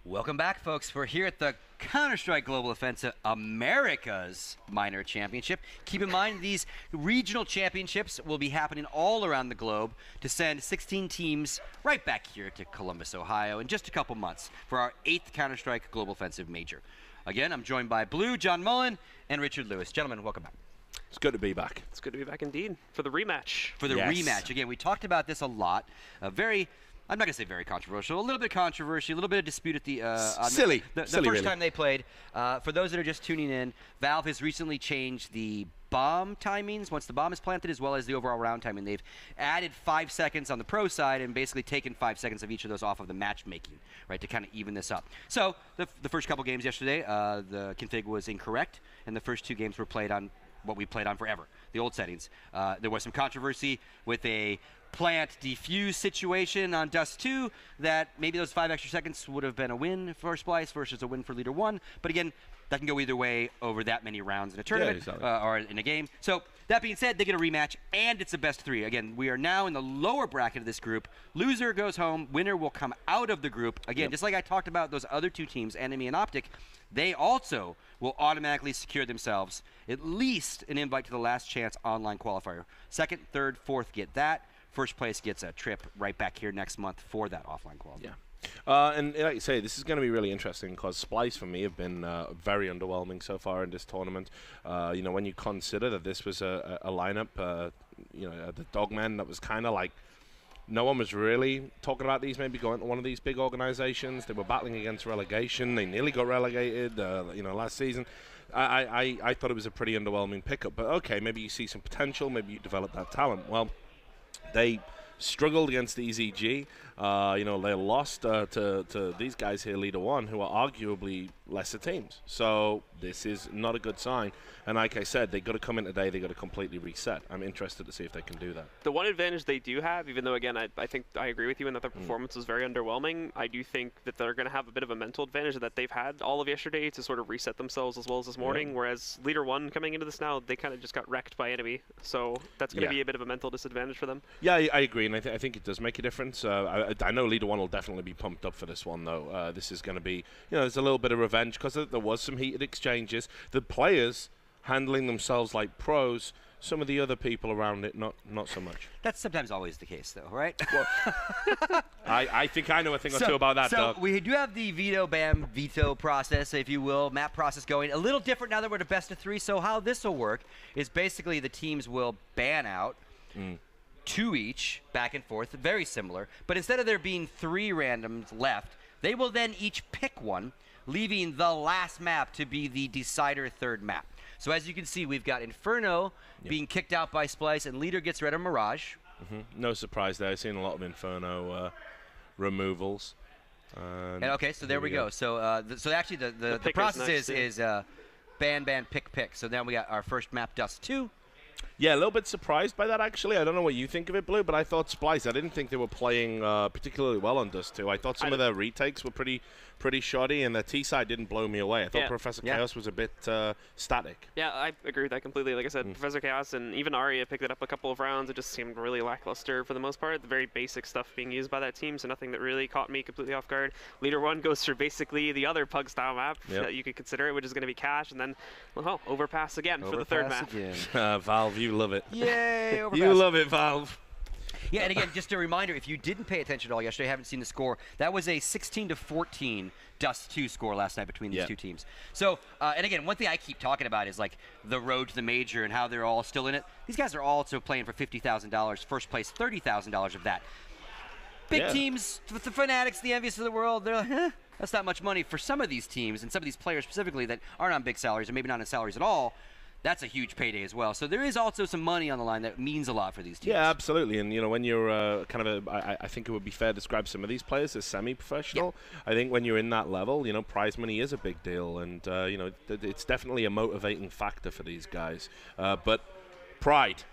Welcome back, folks. We're here at the Counter-Strike Global Offensive America's Minor Championship. Keep in mind, these regional championships will be happening all around the globe to send 16 teams right back here to Columbus, Ohio in just a couple months for our 8th Counter-Strike Global Offensive Major. Again, I'm joined by Blue, John Mullen, and Richard Lewis. Gentlemen, welcome back. It's good to be back. It's good to be back indeed for the rematch. For the rematch. Again, we talked about this a lot. I'm not going to say very controversial, a little bit controversial, a little bit of dispute at the silly first really. time they played. For those that are just tuning in, Valve has recently changed the bomb timings once the bomb is planted, as well as the overall round timing. They've added 5 seconds on the pro side and basically taken 5 seconds of each of those off of the matchmaking, right, to kind of even this up. So the first couple games yesterday, the config was incorrect, and the first 2 games were played on what we played on forever, the old settings. There was some controversy with a plant defuse situation on Dust 2 that maybe those 5 extra seconds would have been a win for Splyce versus a win for Leader-1. But again, that can go either way over that many rounds in a tournament or in a game. So that being said, they get a rematch, and it's a best 3. Again, we are now in the lower bracket of this group. Loser goes home. Winner will come out of the group. Again, just like I talked about those other 2 teams, Enemy and Optic, they also will automatically secure themselves at least an invite to the last chance online qualifier. 2nd, 3rd, 4th get that. First place gets a trip right back here next month for that offline qualifier. Yeah. And like you say, this is going to be really interesting because Splyce, for me, have been very underwhelming so far in this tournament. You know, when you consider that this was a lineup, you know, the Dogmen, that was kind of like no one was really talking about these maybe going to one of these big organizations. They were battling against relegation. They nearly got relegated, you know, last season. I thought it was a pretty underwhelming pickup. But, okay, maybe you see some potential. Maybe you develop that talent. Well, they struggled against EZG. You know, they lost to these guys here, Leader-1, who are arguably lesser teams. So this is not a good sign. And like I said, they got to come in today. They got to completely reset. I'm interested to see if they can do that. The one advantage they do have, even though again I think I agree with you in that their performance was very underwhelming, I do think that they're going to have a bit of a mental advantage that they've had all of yesterday to sort of reset themselves as well as this morning. Whereas Leader-1 coming into this now, they kind of just got wrecked by Enemy. So that's going to be a bit of a mental disadvantage for them. Yeah, I agree, and I think it does make a difference. I know Leader-1 will definitely be pumped up for this one, though. This is going to be, you know, there's a little bit of revenge because there was some heated exchanges. The players handling themselves like pros. Some of the other people around it, not so much. That's sometimes always the case, though, right? Well, I think I know a thing or two about that, Doug. So we do have the veto process, if you will, map process going. A little different now that we're at a best of 3. So how this will work is basically the teams will ban out 2 each, back and forth, very similar. But instead of there being 3 randoms left, they will then each pick one, leaving the last map to be the decider 3rd map. So as you can see, we've got Inferno being kicked out by Splyce, and Leader gets rid of Mirage. No surprise there. I've seen a lot of Inferno removals. And okay, so there we go. So so actually the process is ban, pick. So now we got our first map, Dust 2. Yeah, a little bit surprised by that, actually. I don't know what you think of it, Blue, but I thought Splyce, I didn't think they were playing particularly well on Dust 2. I thought some of their retakes were pretty shoddy, and their T-side didn't blow me away. I thought Professor Chaos was a bit static. Yeah, I agree with that completely. Like I said, Professor Chaos and even Arya picked it up a couple of rounds. It just seemed really lackluster for the most part. The very basic stuff being used by that team, so nothing that really caught me completely off guard. Leader-1 goes through basically the other Pug-style map that you could consider it, which is going to be Cash, and then, well, Overpass again for the 3rd map. Valve, you love it. Yay, Overpass. You love it, Valve. Yeah, and again, just a reminder, if you didn't pay attention at all yesterday, haven't seen the score, that was a 16-14 Dust 2 score last night between these 2 teams. So, and again, one thing I keep talking about is like the road to the major and how they're all still in it. These guys are also playing for $50,000, first place $30,000 of that. Big teams, with the Fanatics, the Envious of the world, they're like, that's not much money for some of these teams and some of these players specifically that aren't on big salaries or maybe not on salaries at all. That's a huge payday as well. So there is also some money on the line that means a lot for these teams. Yeah, absolutely. And, you know, when you're kind of I think it would be fair to describe some of these players as semi-professional. I think when you're in that level, you know, prize money is a big deal. And, you know, it's definitely a motivating factor for these guys. But pride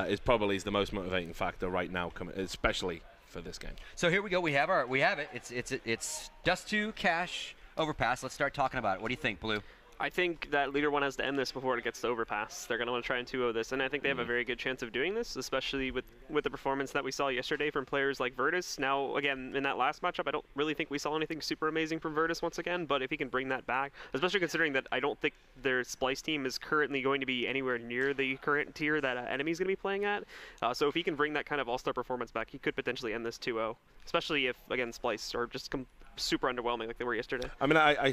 is probably the most motivating factor right now, especially for this game. So here we go. We have it. It's Dust 2, Cash, Overpass. Let's start talking about it. What do you think, Blue? I think that Leader-1 has to end this before it gets to Overpass. They're going to want to try and 2-0 this, and I think they have a very good chance of doing this, especially with the performance that we saw yesterday from players like Virtus. Now, again, in that last matchup, I don't really think we saw anything super amazing from Virtus once again, but if he can bring that back, especially considering that I don't think their Splyce team is currently going to be anywhere near the current tier that Enemy's going to be playing at. So if he can bring that kind of all-star performance back, he could potentially end this 2-0, especially if, again, Splyce are just super underwhelming like they were yesterday. I mean, I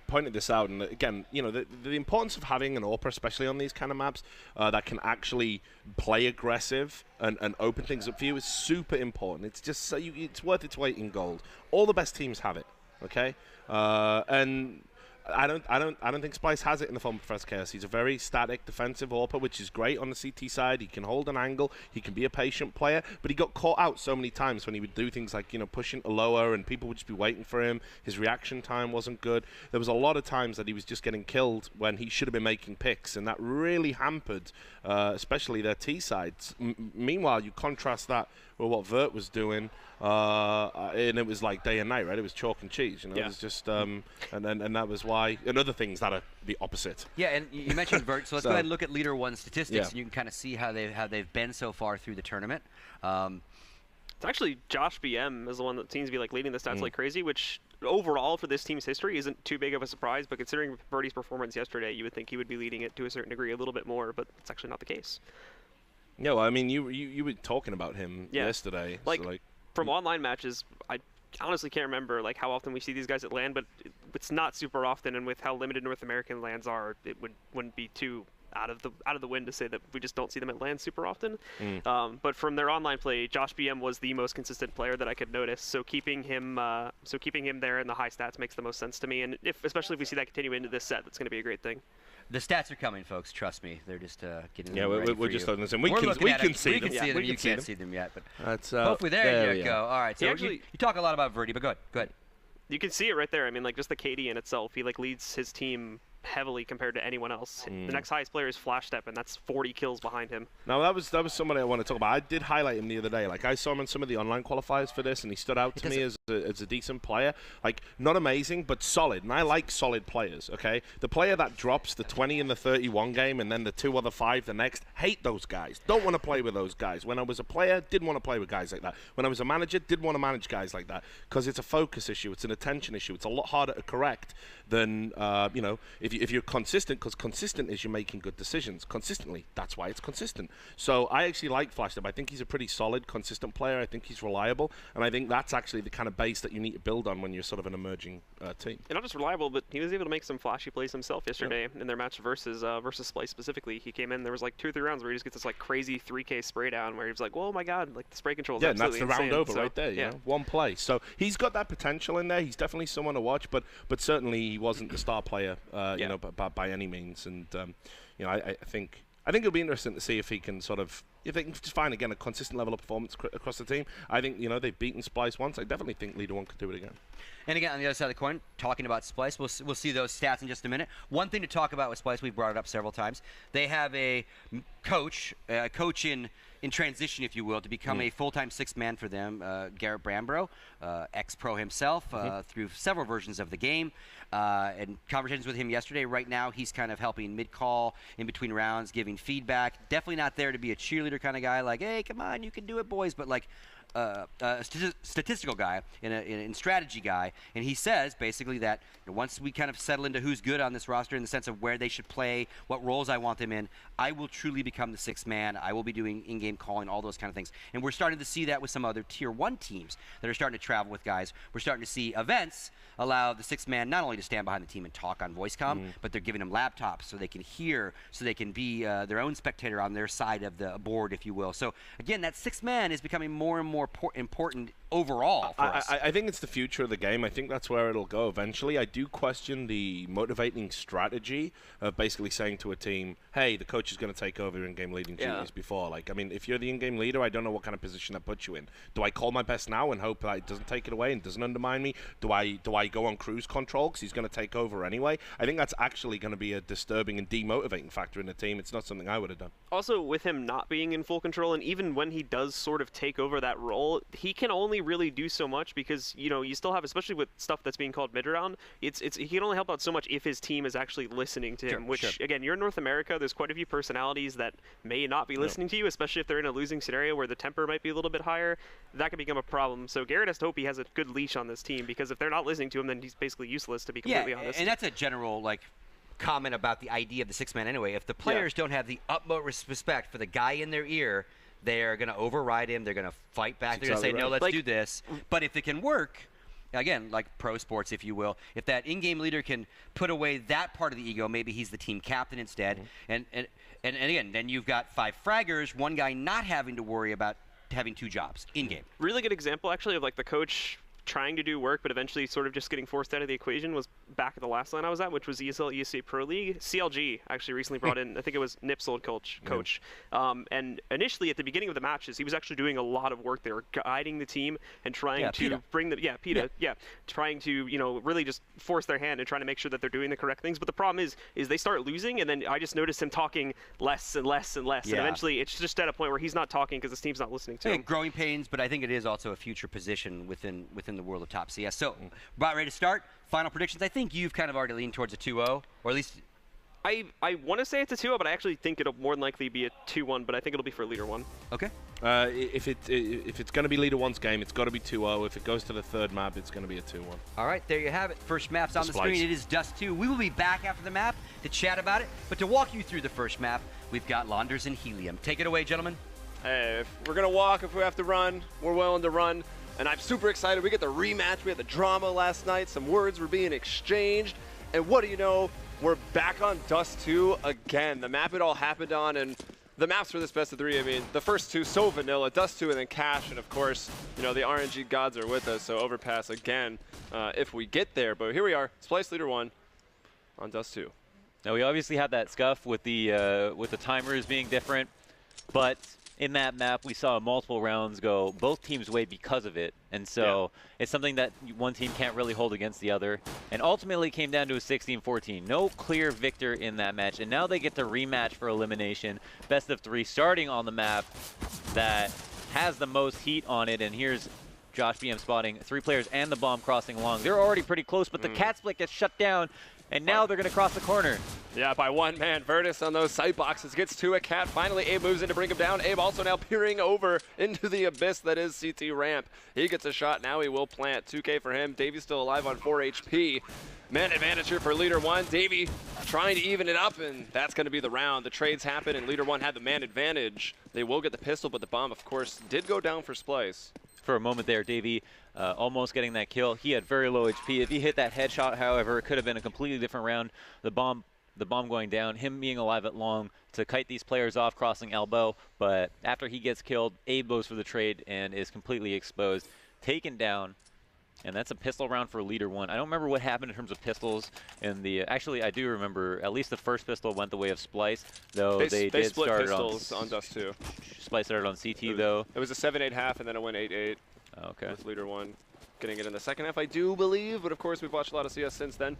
pointed this out, and again, you know, the importance of having an AWPer, especially on these kind of maps, that can actually play aggressive and open things up for you is super important. It's just so it's worth its weight in gold. All the best teams have it, okay? And I don't think Splyce has it in the form of Professor Chaos. He's a very static defensive AWPer, which is great on the CT side. He can hold an angle. He can be a patient player, but he got caught out so many times when he would do things like, you know, pushing to lower and people would just be waiting for him. His reaction time wasn't good. There was a lot of times that he was just getting killed when he should have been making picks, and that really hampered, especially their T sides. Meanwhile, you contrast that with what Vert was doing, and it was like day and night, right? It was chalk and cheese, you know. Yeah. It was just, and that was why, and other things that are the opposite. Yeah, and you mentioned Vert, so let's go ahead and look at Leader-1 statistics, Yeah. and you can kind of see how they've been so far through the tournament. It's actually Josh BM is the one that seems to be like leading the stats like crazy, which overall for this team's history isn't too big of a surprise, but considering Birdie's performance yesterday, you would think he would be leading it to a certain degree a little bit more, but it's actually not the case. Yeah, well, I mean, you were talking about him yesterday. Like, so from online matches, I honestly can't remember like how often we see these guys at LAN, but it's not super often, and with how limited North American LANs are, it wouldn't be too out of the wind to say that we just don't see them at LAN super often. But from their online play, Josh BM was the most consistent player that I could notice. So keeping him there in the high stats makes the most sense to me. And especially if we see that continue into this set, that's going to be a great thing. The stats are coming, folks. Trust me. They're just getting yeah, them ready we're for just you. on this, and We can can see them. You can't see them yet, but That's, hopefully there you go. All right. So actually, you talk a lot about Verdi, but go ahead. You can see it right there. I mean, like just the KD in itself, he like leads his team heavily compared to anyone else. The next highest player is Flash Step, and that's 40 kills behind him. Now that was somebody I want to talk about. I did highlight him the other day. Like I saw him in some of the online qualifiers for this, and he stood out to me as a decent player. Like not amazing, but solid. And I like solid players. Okay, the player that drops the 20 and the 31 game, and then the 2 other 5 the next. Hate those guys. Don't want to play with those guys. When I was a player, didn't want to play with guys like that. When I was a manager, didn't want to manage guys like that because it's a focus issue. It's an attention issue. It's a lot harder to correct than you know, if you're consistent, because consistent is you're making good decisions consistently. That's why it's consistent. So I actually like Flashdub. I think he's a pretty solid, consistent player. I think he's reliable, and I think that's actually the kind of base that you need to build on when you're sort of an emerging team. And not just reliable, but he was able to make some flashy plays himself yesterday in their match versus Splyce specifically. He came in, there was like 2 or 3 rounds where he just gets this like crazy 3K spray down where he was like, "Oh my god, like the spray control is absolutely and that's the insane." round over right there. You know? One play. So he's got that potential in there. He's definitely someone to watch, but certainly he wasn't the star player, you know, by any means. And you know, I think it'll be interesting to see if he can if they can just find again a consistent level of performance across the team. I think, you know, they've beaten Splyce once. I definitely think Leader-1 could do it again. And again, on the other side of the coin, talking about Splyce, we'll see those stats in just a minute. One thing to talk about with Splyce, we've brought it up several times. They have a coach in transition, if you will, to become a full-time 6th man for them, Garrett Brambro, ex-pro himself, through several versions of the game. And conversations with him yesterday, right now he's kind of helping mid-call, in between rounds, giving feedback. Definitely not there to be a cheerleader kind of guy, like, hey, come on, you can do it, boys, but like a statistical guy and strategy guy. And he says basically that, you know, once we kind of settle into who's good on this roster in the sense of where they should play, what roles I want them in, I will truly become the 6th man. I will be doing in-game calling, all those kind of things. And we're starting to see that with some other Tier 1 teams that are starting to travel with guys. We're starting to see events allow the 6th man not only to stand behind the team and talk on voice comm, but they're giving them laptops so they can hear, so they can be their own spectator on their side of the board, if you will. So again, that 6th man is becoming more and more important overall for us. I think it's the future of the game. I think that's where it'll go eventually. I do question the motivating strategy of basically saying to a team, hey, the coach is going to take over in-game leading duties before. Like, I mean, if you're the in-game leader, I don't know what kind of position that puts you in. Do I call my best now and hope that it doesn't take it away and doesn't undermine me? Do I go on cruise control because he's going to take over anyway? I think that's actually going to be a disturbing and demotivating factor in the team. It's not something I would have done. Also, with him not being in full control, and even when he does sort of take over that role, he can only really do so much because, you know, you still have, especially with stuff that's being called mid-round, he can only help out so much if his team is actually listening to him, which, again, you're in North America, there's quite a few personalities that may not be listening to you, especially if they're in a losing scenario where the temper might be a little bit higher. That could become a problem. So Garrett has to hope he has a good leash on this team, because if they're not listening to him, then he's basically useless, to be completely honest. And that's a general, like, comment about the idea of the six-man anyway. If the players don't have the utmost respect for the guy in their ear, they're going to override him. They're going to fight back. They're going to say, no, let's do this. But if it can work, again, like pro sports, if you will, if that in-game leader can put away that part of the ego, maybe he's the team captain instead. And again, then you've got 5 fraggers, one guy not having to worry about having 2 jobs in-game. Really good example, actually, of like the coach trying to do work, but eventually sort of just getting forced out of the equation was back at the last line I was at, which was ESL ESA Pro League. CLG actually recently brought in, I think it was Nip's old coach. And initially at the beginning of the matches, he was actually doing a lot of work there, guiding the team and trying to bring them, trying to, you know, really just force their hand and trying to make sure that they're doing the correct things. But the problem is they start losing, and then I just noticed him talking less and less and less. And eventually it's just at a point where he's not talking because his team's not listening to him. Growing pains, but I think it is also a future position within the world of top CS. So, about ready to start. Final predictions. I think you've kind of already leaned towards a 2-0, or at least. I want to say it's a 2-0, but I actually think it'll more than likely be a 2-1. But I think it'll be for Leader-1. Okay. If it's going to be Leader-1's game, it's got to be 2-0. If it goes to the third map, it's going to be a 2-1. All right, there you have it. First map's on the screen. It is Dust 2. We will be back after the map to chat about it. But to walk you through the first map, we've got Launders and Helium. Take it away, gentlemen. Hey, if we're going to walk, if we have to run, we're willing to run. And I'm super excited. We get the rematch. We had the drama last night. Some words were being exchanged. And what do you know? We're back on Dust 2 again. The map it all happened on. And the maps for this best of 3, I mean, the first 2 so vanilla. Dust 2 and then Cash. And, of course, you know, the RNG gods are with us. So Overpass again if we get there. But here we are. Splyce Leader-1 on Dust 2. Now, we obviously had that scuff with the timers being different. But in that map, we saw multiple rounds go both teams' way because of it. And so it's something that one team can't really hold against the other. And ultimately, it came down to a 16-14. No clear victor in that match. And now they get to rematch for elimination. Best of 3 starting on the map that has the most heat on it. And here's Josh BM spotting 3 players and the bomb crossing along. They're already pretty close, but the cat split gets shut down. And now they're going to cross the corner. Yeah, by 1 man. Virtus on those sight boxes gets to a cat. Finally, Abe moves in to bring him down. Abe also now peering over into the abyss that is CT ramp. He gets a shot. Now he will plant. 2K for him. Davy's still alive on 4 HP. Man advantage here for Leader-1. Davy trying to even it up, and that's going to be the round. The trades happen, and Leader-1 had the man advantage. They will get the pistol, but the bomb, of course, did go down for Splyce. For a moment there, Davy almost getting that kill. He had very low HP. If he hit that headshot, however, it could have been a completely different round. The bomb going down, him being alive at long to kite these players off, crossing elbow. But after he gets killed, Abe goes for the trade and is completely exposed, taken down. And that's a pistol round for Leader-1. I don't remember what happened in terms of pistols in the. Actually, I do remember at least the first pistol went the way of Splyce, though they did split start pistols on Dust 2. Splyce started on CT though. It was a 7-8 half, and then it went 8-8. Okay. With Leader-1 getting it in the second half, I do believe. But of course, we've watched a lot of CS since then.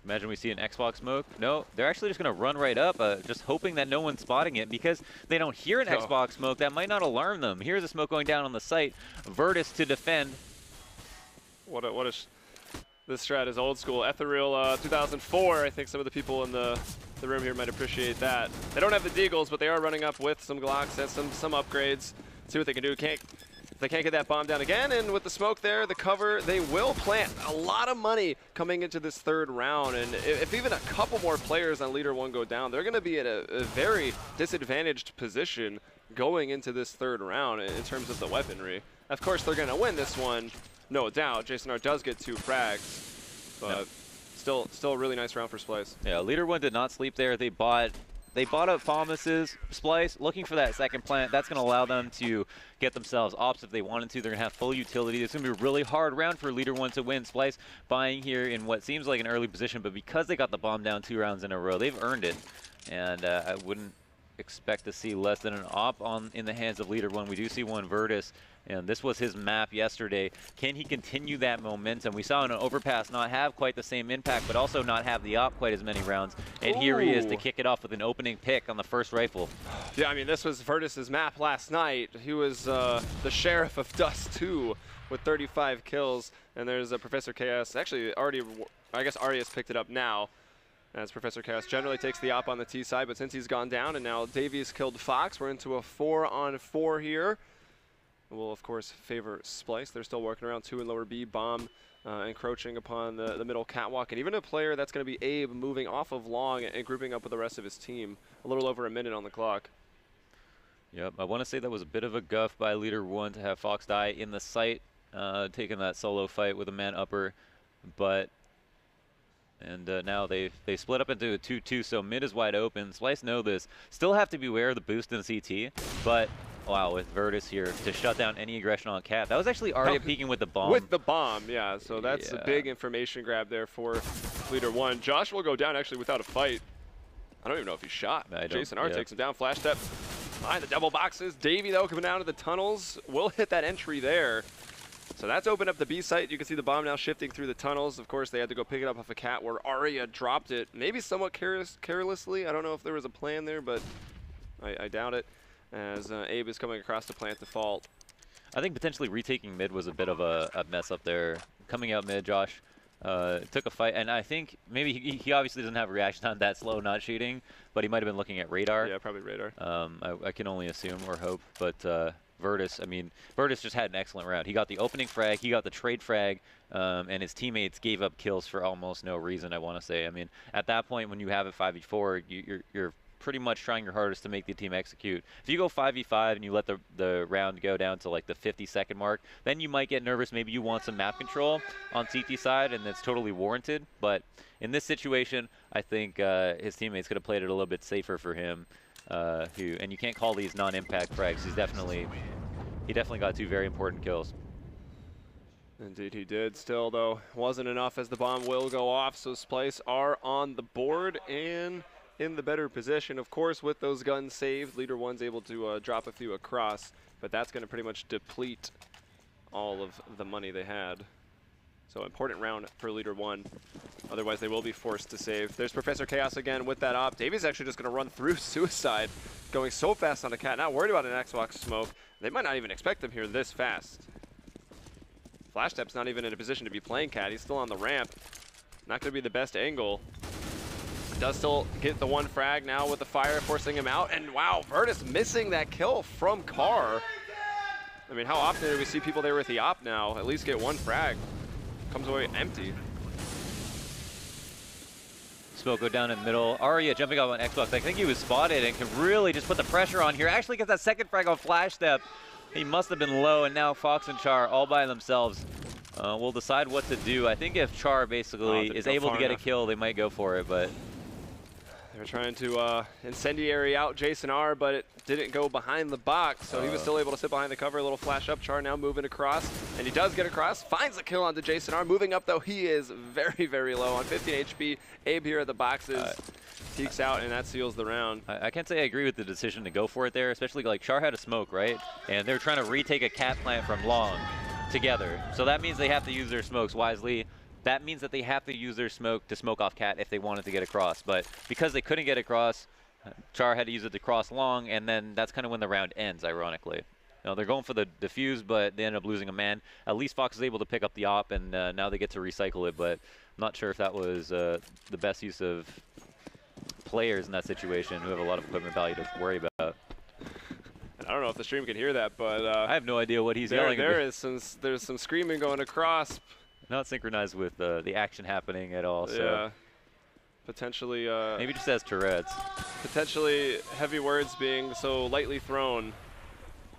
Imagine we see an Xbox smoke. No, they're actually just going to run right up, just hoping that no one's spotting it because they don't hear an Xbox smoke. That might not alarm them. Here's a smoke going down on the site. Virtus to defend. This strat is old school. Ethereal 2004. I think some of the people in the room here might appreciate that. They don't have the Deagles, but they are running up with some Glocks and some upgrades. See what they can do. They can't get that bomb down again, and with the smoke there, the cover, they will plant. A lot of money coming into this third round, and if even a couple more players on Leader-1 go down, they're going to be at a very disadvantaged position going into this third round in terms of the weaponry. Of course, they're going to win this one, no doubt. Jason R does get 2 frags, but still a really nice round for Splyce. Yeah, Leader-1 did not sleep there. They bought up Thomas's Splyce, looking for that second plant. That's going to allow them to get themselves ops if they wanted to. They're going to have full utility. It's going to be a really hard round for Leader-1 to win. Splyce buying here in what seems like an early position, but because they got the bomb down 2 rounds in a row, they've earned it. And I wouldn't expect to see less than an op in the hands of Leader-1. We do see one Virtus And this was his map yesterday. Can he continue that momentum? We saw an overpass not have quite the same impact, but also not have the op quite as many rounds. And here he is to kick it off with an opening pick on the first rifle. Yeah, I mean, this was Virtus's map last night. He was the sheriff of Dust 2 with 35 kills. And there's Professor Chaos. Actually, already, I guess Arias picked it up now, as Professor Chaos generally takes the op on the T side. But since he's gone down and now Davies killed Fox, we're into a 4-on-4 here. Will, of course, favor Splyce. They're still working around 2 in lower B. Bomb encroaching upon the middle catwalk. And even a player that's going to be Abe moving off of long and grouping up with the rest of his team. A little over a minute on the clock. Yep, I want to say that was a bit of a guff by Leader-1 to have Fox die in the site, taking that solo fight with a man upper. But, and now they split up into a 2-2, so mid is wide open. Splyce know this. Still have to beware of the boost in CT, but wow, with Virtus here to shut down any aggression on Cat. That was actually Arya peeking with the bomb. With the bomb, yeah. So that's a big information grab there for Leader-1. Josh will go down actually without a fight. I don't even know if he's shot. Jason R takes him down. Flash step behind the double boxes. Davey, though, coming down to the tunnels. Will hit that entry there. So that's opened up the B site. You can see the bomb now shifting through the tunnels. Of course, they had to go pick it up off a Cat where Arya dropped it. Maybe somewhat carelessly. I don't know if there was a plan there, but I doubt it. As Abe is coming across to plant the fault. I think potentially retaking mid was a bit of a mess up there. Coming out mid, Josh took a fight, and I think maybe he obviously doesn't have a reaction on that slow not shooting, but he might have been looking at radar. Yeah, probably radar. I can only assume or hope, but Virtus, I mean, Virtus just had an excellent round. He got the opening frag, he got the trade frag, and his teammates gave up kills for almost no reason, I want to say. I mean, at that point, when you have it 5v4, you're pretty much trying your hardest to make the team execute. If you go 5v5 and you let the round go down to like the 50-second mark, then you might get nervous. Maybe you want some map control on CT side, and that's totally warranted. But in this situation, I think his teammates could have played it a little bit safer for him. And you can't call these non-impact frags. He definitely got 2 very important kills. Indeed he did. Still, though, wasn't enough as the bomb will go off. So Splyce are on the board and in the better position. Of course, with those guns saved, Leader-1's able to drop a few across, but that's going to pretty much deplete all of the money they had. So important round for Leader-1. Otherwise, they will be forced to save. There's Professor Chaos again with that op. Davies actually just going to run through Suicide, going so fast on a Cat. Not worried about an Xbox smoke. They might not even expect him here this fast. Flash Step's not even in a position to be playing Cat. He's still on the ramp. Not going to be the best angle. Does still get the 1 frag now with the fire forcing him out. And wow, Virtus missing that kill from Carr. I mean, how often do we see people there with the op now at least get 1 frag? Comes away empty. Smoke go down in the middle. Arya jumping up on Xbox. I think he was spotted and can really just put the pressure on here. Actually gets that 2nd frag on Flash Step. He must have been low, and now Fox and Char all by themselves will decide what to do. I think if Char basically is able to get a kill, they might go for it, but they're trying to incendiary out Jason R, but it didn't go behind the box, so he was still able to sit behind the cover. A little flash up. Char now moving across, and he does get across. Finds the kill onto Jason R. Moving up, though, he is very, very low on 15 HP. Abe here at the boxes peeks out, and that seals the round. I can't say I agree with the decision to go for it there, especially like Char had a smoke, right? And they're trying to retake a Cat plant from long together. So that means they have to use their smokes wisely. That means that they have to use their smoke to smoke off Cat if they wanted to get across. But because they couldn't get across, Char had to use it to cross long, and then that's kind of when the round ends, ironically. You know, they're going for the defuse, but they end up losing a man. At least Fox is able to pick up the op, and now they get to recycle it. But I'm not sure if that was the best use of players in that situation who have a lot of equipment value to worry about. And I don't know if the stream can hear that, but I have no idea what he's yelling about. There's some screaming going across. Not synchronized with the action happening at all. So yeah, potentially. Maybe just as Tourette's. Potentially heavy words being so lightly thrown.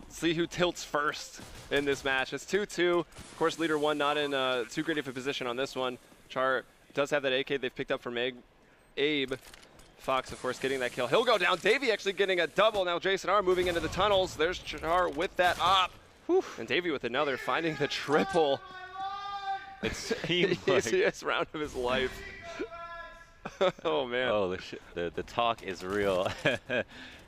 See who tilts first in this match. It's 2-2. Of course, Leader-1 not in too great of a position on this one. Char does have that AK they've picked up from Abe. Fox, of course, getting that kill. He'll go down. Davey actually getting a double. Now Jason R moving into the tunnels. There's Char with that op. Whew. And Davey with another, finding the triple. It's easiest round of his life. Oh, man. Oh, the talk is real.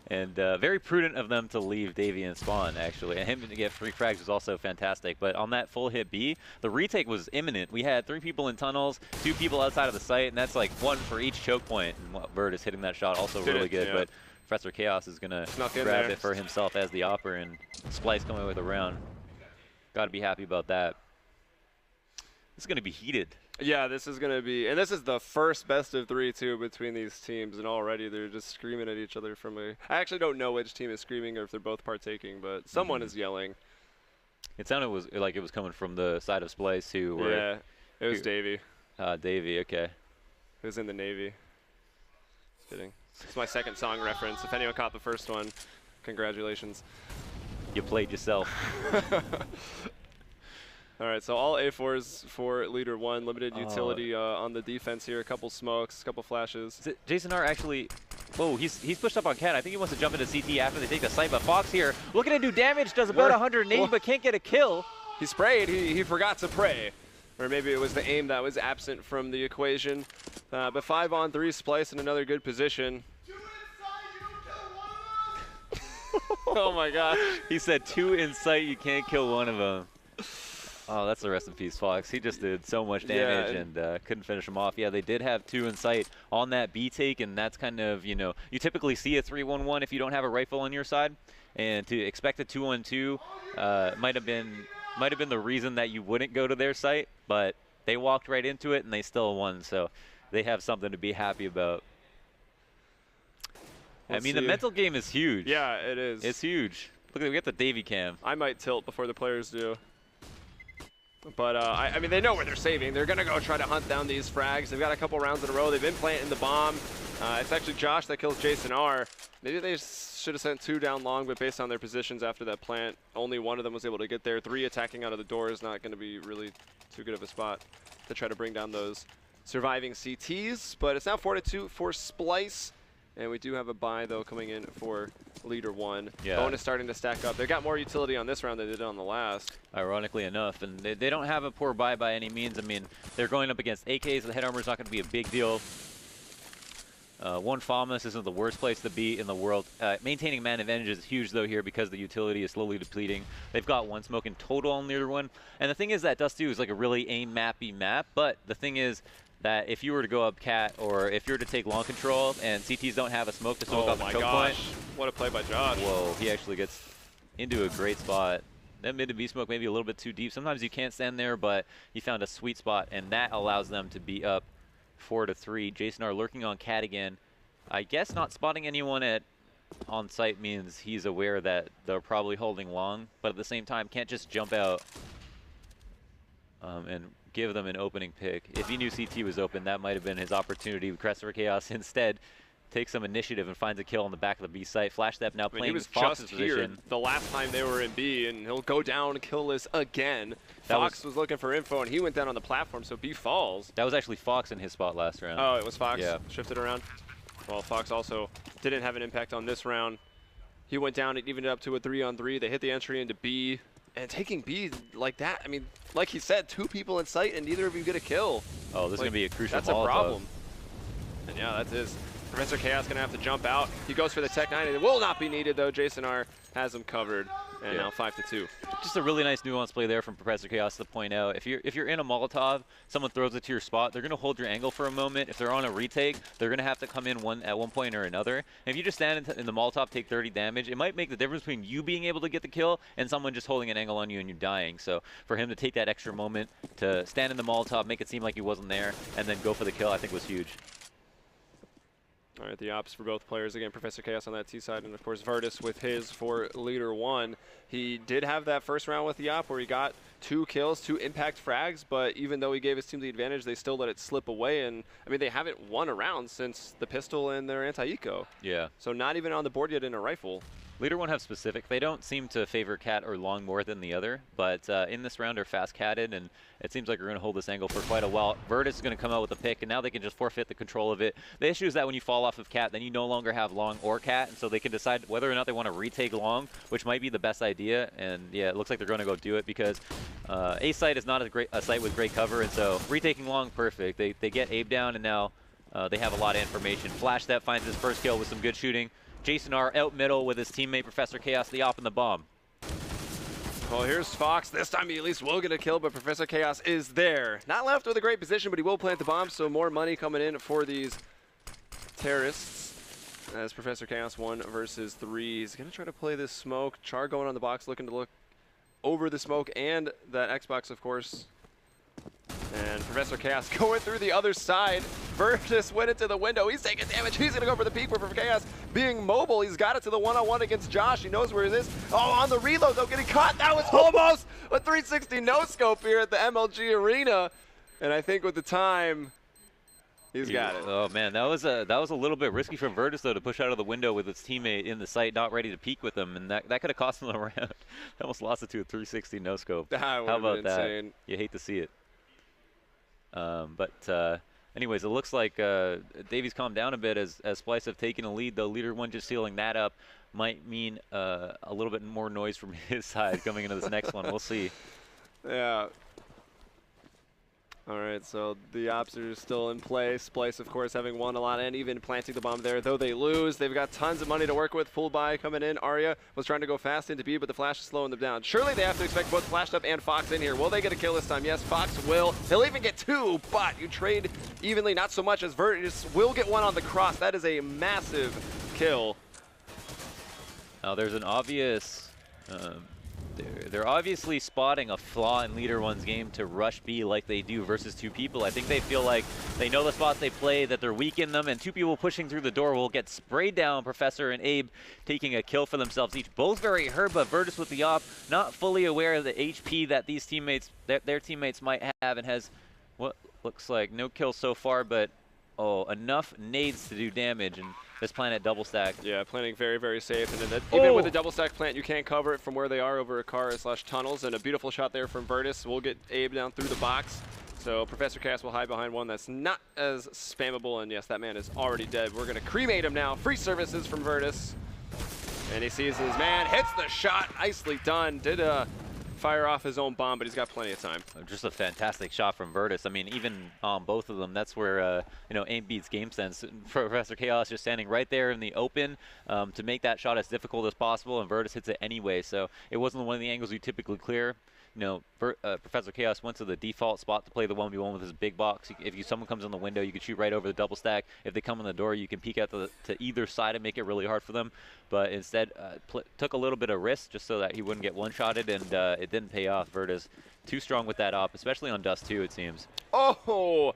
And very prudent of them to leave Davey in spawn, actually. And him to get free frags was also fantastic. But on that full hit B, the retake was imminent. We had 3 people in tunnels, 2 people outside of the site, and that's like 1 for each choke point. And Virtus hitting that shot also really good. But Professor Chaos is going to grab it for himself as the opper, and Splyce coming with a round. Got to be happy about that. It's going to be heated. Yeah, this is going to be, and this is the first best of 3 too between these teams, and already they're just screaming at each other from a. I actually don't know which team is screaming or if they're both partaking, but someone is yelling. It sounded like it was coming from the side of Splyce too. Yeah, it was Davey. Davey, okay. It was in the Navy. Just kidding. It's my second song reference. If anyone caught the first one, congratulations. You played yourself. All right, so all A4s for Leader-1. Limited utility on the defense here. A couple smokes, a couple flashes. Jason R actually, whoa, he's pushed up on Cat. I think he wants to jump into CT after they take the site, but Fox here looking to do damage, does about 180, but can't get a kill. He sprayed, he forgot to pray. Or maybe it was the aim that was absent from the equation. But 5-on-3 Splyce in another good position. Oh my gosh. He said 2 in sight, you can't kill one of them. Oh, that's the rest in peace, Fox. He just did so much damage and couldn't finish him off. Yeah, they did have 2 in sight on that B take, and that's kind of, you know, you typically see a 3-1-1 if you don't have a rifle on your side. And to expect a 2-on-2 might have been the reason that you wouldn't go to their site, but they walked right into it and they still won. So they have something to be happy about. I mean, the mental game is huge. Yeah, it is. It's huge. Look, we got the Davey cam. I might tilt before the players do. But, I mean, they know where they're saving. They're going to go try to hunt down these frags. They've got a couple rounds in a row. They've been planting the bomb. It's actually Josh that kills Jason R. Maybe they should have sent 2 down long, but based on their positions after that plant, only 1 of them was able to get there. 3 attacking out of the door is not going to be really too good of a spot to try to bring down those surviving CTs. But it's now 4-2 for Splyce. And we do have a buy, though, coming in for Leader-1. Yeah. Bonus starting to stack up. They got more utility on this round than they did on the last. Ironically enough. And they don't have a poor buy by any means. I mean, they're going up against AKs. The head armor is not going to be a big deal. 1 FAMAS isn't the worst place to be in the world. Maintaining man advantage is huge, though, here because the utility is slowly depleting. They've got 1 smoke in total on Leader-1. And the thing is that Dust 2 is like a really aim-mappy map. But the thing is that if you were to go up Cat or if you were to take long control and CTs don't have a smoke to smoke off the choke point. What a play by Josh. Whoa, he actually gets into a great spot. That mid to B smoke maybe a little bit too deep. Sometimes you can't stand there, but he found a sweet spot, and that allows them to be up 4-3. Jason R lurking on Cat again. I guess not spotting anyone on site means he's aware that they're probably holding long, but at the same time can't just jump out and give them an opening pick. If he knew CT was open, that might have been his opportunity. Crest for Chaos instead takes some initiative and finds a kill on the back of the B site. Flash Step now playing Fox's position. The last time they were in B, and he'll go down killless again. Fox was looking for info, and he went down on the platform, so B falls. That was actually Fox in his spot last round. Oh, it was Fox? Yeah. Shifted around? Well, Fox also didn't have an impact on this round. He went down and evened it up to a 3-on-3. They hit the entry into B. And taking B like that, I mean, like he said, 2 people in sight and neither of you get a kill. Oh, this is going to be a crucial That's a problem. And yeah, that is. Professor Chaos going to have to jump out. He goes for the Tech 9. It will not be needed, though. Jason R has him covered. And now 5-2. Just a really nice nuanced play there from Professor Chaos to point out. If you're in a Molotov, someone throws it to your spot, they're going to hold your angle for a moment. If they're on a retake, they're going to have to come in at one point or another. And if you just stand in the Molotov, take 30 damage, it might make the difference between you being able to get the kill and someone just holding an angle on you and you dying. So for him to take that extra moment to stand in the Molotov, make it seem like he wasn't there, and then go for the kill, I think was huge. All right, the ops for both players. Again, Professor Chaos on that T side, and of course Virtus with his for Leader-1. He did have that first round with the op where he got 2 kills, 2 impact frags, but even though he gave his team the advantage, they still let it slip away. And I mean, they haven't won a round since the pistol and their anti-eco. Yeah. So not even on the board yet in a rifle. Leader-1 have specific. They don't seem to favor Cat or Long more than the other, but in this round are fast-catted, and it seems like we're going to hold this angle for quite a while. Virtus is going to come out with a pick, and now they can just forfeit the control of it. The issue is that when you fall off of Cat, then you no longer have Long or Cat, and so they can decide whether or not they want to retake Long, which might be the best idea. And yeah, it looks like they're going to go do it because A site is not a site with great cover, and so retaking Long, perfect. They get Abe down, and now they have a lot of information. Flash Step finds his first kill with some good shooting. Jason R out middle with his teammate Professor Chaos, the op and the bomb. Well, here's Fox. This time he at least will get a kill, but Professor Chaos is there. Not left with a great position, but he will plant the bomb, so more money coming in for these terrorists. As Professor Chaos 1 versus 3. He's going to try to play this smoke. Char going on the box, looking to look over the smoke and that Xbox, of course. And Professor Chaos going through the other side. Virtus went into the window. He's taking damage. He's going to go for the peek. For Chaos being mobile, he's got it to the one-on-one against Josh. He knows where it is. Oh, on the reload, though, getting caught. That was almost a 360 no-scope here at the MLG Arena. And I think with the time, he's got it. Oh man, that was a little bit risky from Virtus though to push out of the window with his teammate in the site, not ready to peek with him, and that could have cost him the round. Almost lost it to a 360 no scope. How about that? Insane. You hate to see it. Anyways, it looks like Davies calmed down a bit as Splyce have taken a lead, though. Leader-1 just sealing that up might mean a little bit more noise from his side coming into this next one. We'll see. Yeah. All right, so the ops are still in play. Splyce, of course, having won a lot and even planting the bomb there. Though they lose, they've got tons of money to work with. Full buy coming in. Arya was trying to go fast into B, but the flash is slowing them down. Surely they have to expect both Flashed Up and Fox in here. Will they get a kill this time? Yes, Fox will. He'll even get 2, but you trade evenly, not so much as Virtus will get 1 on the cross. That is a massive kill. Now there's an obvious... They're obviously spotting a flaw in Leader-1's game to rush B like they do versus 2 people. I think they feel like they know the spots they play, that they're weak in them, and 2 people pushing through the door will get sprayed down. Professor and Abe taking a kill for themselves each. Both very hurt, but Virtus with the op, not fully aware of the HP that these teammates, their teammates might have, and has what looks like no kills so far, but enough nades to do damage. And this planet double stack. Yeah, planting very, very safe. And then even with a double stack plant, you can't cover it from where they are over a car/tunnels. And a beautiful shot there from Virtus. We'll get Abe down through the box. So Professor Chaos will hide behind one that's not as spammable. And yes, that man is already dead. We're going to cremate him now. Free services from Virtus. And he sees his man, hits the shot. Nicely done. Did fire off his own bomb, but he's got plenty of time. Just a fantastic shot from Virtus. I mean, even on both of them, that's where aim beats game sense. Professor Chaos just standing right there in the open to make that shot as difficult as possible, and Virtus hits it anyway. So it wasn't one of the angles we typically clear. Professor Chaos went to the default spot to play the 1v1 with his big box. If someone comes in the window, you can shoot right over the double stack. If they come in the door, you can peek out to either side and make it really hard for them. But instead, took a little bit of risk just so that he wouldn't get one-shotted, and it didn't pay off. Virtus too strong with that op, especially on Dust 2, it seems. Oh!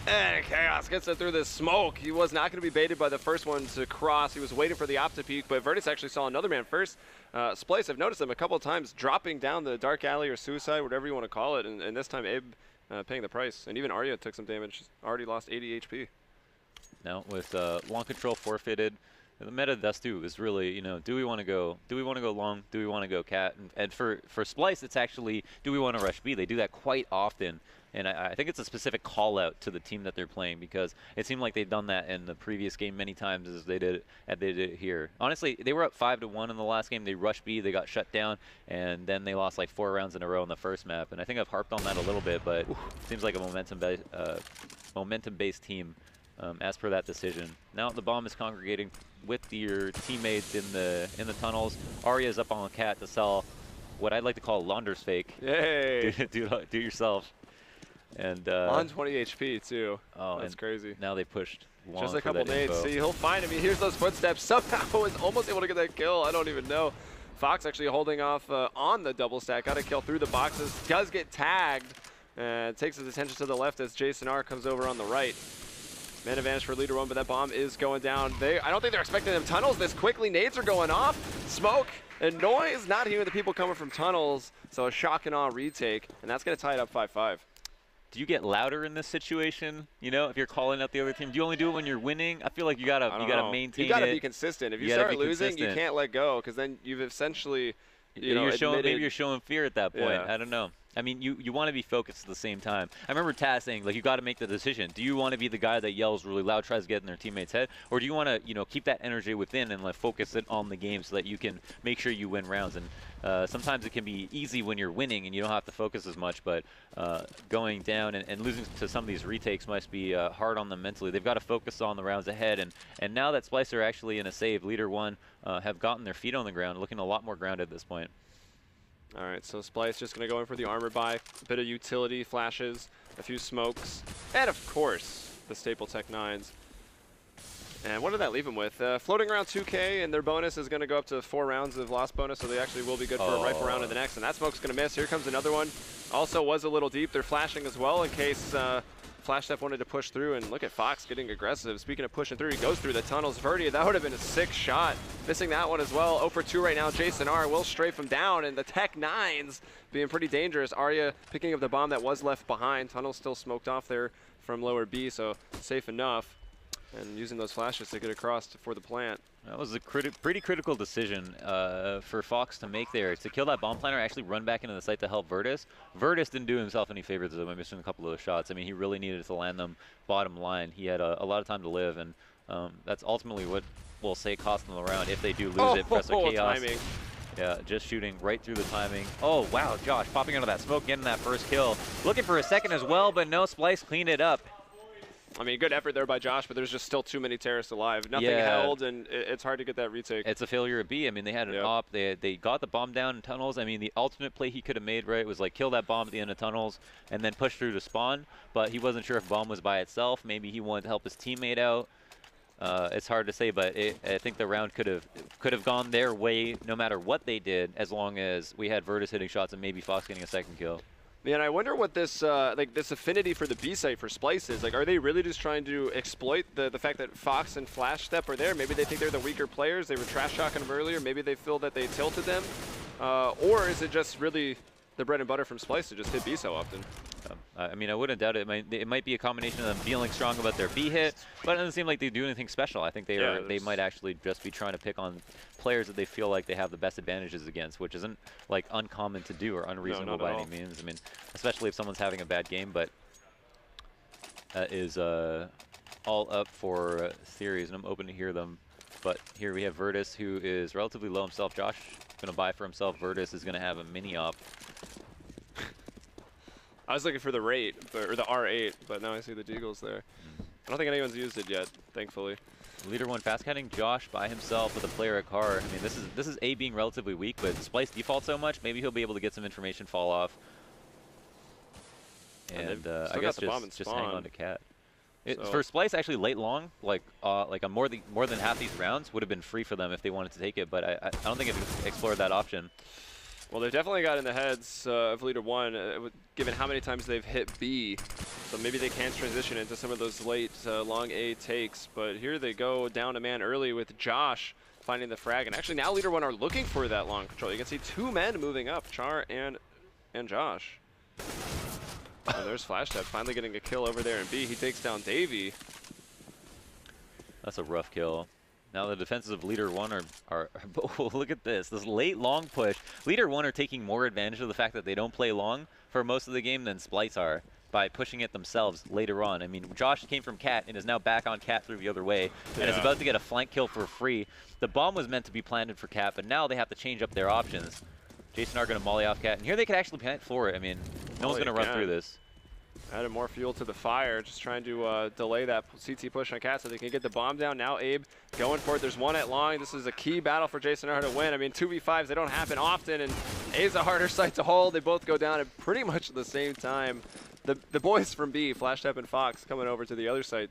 And Chaos gets it through the smoke. He was not going to be baited by the first one to cross. He was waiting for the op to peek, but Virtus actually saw another man first. Splyce, I've noticed him a couple of times dropping down the dark alley or suicide, whatever you want to call it, and this time Abe paying the price. And even Arya took some damage. Already lost 80 HP. Now with long control forfeited, the meta Dust 2 is really, do we want to go long? Do we want to go cat? And for Splyce, it's actually, do we want to rush B? They do that quite often. And I think it's a specific call out to the team that they're playing, because it seemed like they've done that in the previous game many times as they did it here. Honestly, they were up 5-1 in the last game. They rushed B, they got shut down, and then they lost like 4 rounds in a row in the first map. And I think I've harped on that a little bit, but it seems like a momentum-based team as per that decision. Now the bomb is congregating with your teammates in the tunnels. Arya's up on the cat to sell what I'd like to call a launder's fake. Yay! do yourself. And on 20 HP too. Oh, that's crazy. Now they pushed long. Just a couple nades. Info. See, he'll find him. He hears those footsteps. Somehow is almost able to get that kill. I don't even know. Fox actually holding off on the double stack. Got a kill through the boxes. Does get tagged. Takes his attention to the left as Jason R comes over on the right. Man advantage for Leader-1, but that bomb is going down. I don't think they're expecting them tunnels this quickly. Nades are going off. Smoke and noise. Not hearing the people coming from tunnels. So a shock and awe retake, and that's going to tie it up 5-5. Do you get louder in this situation? If you're calling out the other team, do you only do it when you're winning? I feel like you gotta maintain it. You gotta be consistent. If you start losing, you can't let go, because then you've essentially, maybe you're showing fear at that point. Yeah. I don't know. I mean, you want to be focused at the same time. I remember Taz saying, like, you got to make the decision. Do you want to be the guy that yells really loud, tries to get in their teammate's head, or do you want to, you know, keep that energy within and like focus it on the game so that you can make sure you win rounds? And sometimes it can be easy when you're winning and you don't have to focus as much, but going down and losing to some of these retakes must be hard on them mentally. They've got to focus on the rounds ahead, and now that Splyce are actually in a save, Leader-1 have gotten their feet on the ground, looking a lot more grounded at this point. All right, so Splyce just going to go in for the armor buy, a bit of utility, flashes, a few smokes, and of course, the staple Tech 9s. And what did that leave him with? Floating around 2K, and their bonus is going to go up to 4 rounds of lost bonus, so they actually will be good for a rifle round in the next. And that smoke's going to miss. Here comes another one. Also was a little deep. They're flashing as well in case Flash Steph wanted to push through. And look at Fox getting aggressive. Speaking of pushing through, he goes through the tunnels. Verdi, that would have been a sick shot. Missing that one as well. 0 for 2 right now. Jason R will strafe him down, and the Tech 9s being pretty dangerous. Arya picking up the bomb that was left behind. Tunnel still smoked off there from lower B, so safe enough. And using those flashes to get across for the plant. That was a pretty critical decision for Fox to make there. To kill that bomb planter, actually run back into the site to help Virtus. Virtus didn't do himself any favors by missing a couple of those shots. I mean, he really needed to land them bottom line. He had a lot of time to live, and that's ultimately what we'll say cost them the round if they do lose it. Professor Chaos. Timing. Yeah, just shooting right through the timing. Oh, wow, Josh popping out of that smoke, getting that first kill. Looking for a second as well, but no, Splyce cleaned it up. I mean, good effort there by Josh, but there's just still too many terrorists alive. Nothing held, and it's hard to get that retake. It's a failure at B. I mean, they had an op. They got the bomb down in tunnels. I mean, the ultimate play he could have made, right, was like kill that bomb at the end of tunnels and then push through to spawn. But he wasn't sure if bomb was by itself. Maybe he wanted to help his teammate out. It's hard to say, but I think the round could have gone their way no matter what they did, as long as we had Virtus hitting shots and maybe Fox getting a second kill. Man, I wonder what this like this affinity for the B site for Splyce is. Like, are they really just trying to exploit the fact that Fox and Flash Step are there? Maybe they think they're the weaker players. They were trash talking them earlier. Maybe they feel that they tilted them, or is it just really the bread and butter from Splyce to just hit B so often? I mean, I wouldn't doubt it. It might be a combination of them feeling strong about their B hit, but it doesn't seem like they do anything special. I think they might actually just be trying to pick on players that they feel like they have the best advantages against, which isn't like uncommon to do or unreasonable by any means. I mean, especially if someone's having a bad game, but that is all up for theories, and I'm open to hear them. But here we have Virtus, who is relatively low himself. Josh going to buy for himself. Virtus is going to have a mini op. I was looking for the rate, or the R8, but now I see the Deagles there. I don't think anyone's used it yet, thankfully. Leader-1 fast cutting Josh by himself with a player at car. I mean, this is A being relatively weak, but Splyce default so much, maybe he'll be able to get some information fall off. And I guess just hang on to Cat. For Splyce, actually late long, like more than half these rounds would have been free for them if they wanted to take it, but I don't think they've explored that option. Well, they've definitely got in the heads of Leader-1, given how many times they've hit B. So maybe they can transition into some of those late long A takes. But here they go down a man early with Josh finding the frag. And actually now Leader-1 are looking for that long control. You can see 2 men moving up, Char and Josh. And there's Flash Step finally getting a kill over there in B. He takes down Davey. That's a rough kill. Now the defenses of Leader-1 are oh, look at this late long push. Leader-1 are taking more advantage of the fact that they don't play long for most of the game than Splyce are by pushing it themselves later on. I mean, Josh came from Cat and is now back on Cat through the other way and is about to get a flank kill for free. The bomb was meant to be planted for Cat, but now they have to change up their options. Jason are going to molly off Cat, and here they could actually plant for it. I mean, no one's going to run through this. Added more fuel to the fire, just trying to delay that CT push on Cat so they can get the bomb down. Now Abe going for it. There's one at long. This is a key battle for Jason R to win. I mean, 2v5s, they don't happen often, and Abe's a harder site to hold. They both go down at pretty much the same time. The boys from B, Flash Step and Fox, coming over to the other site.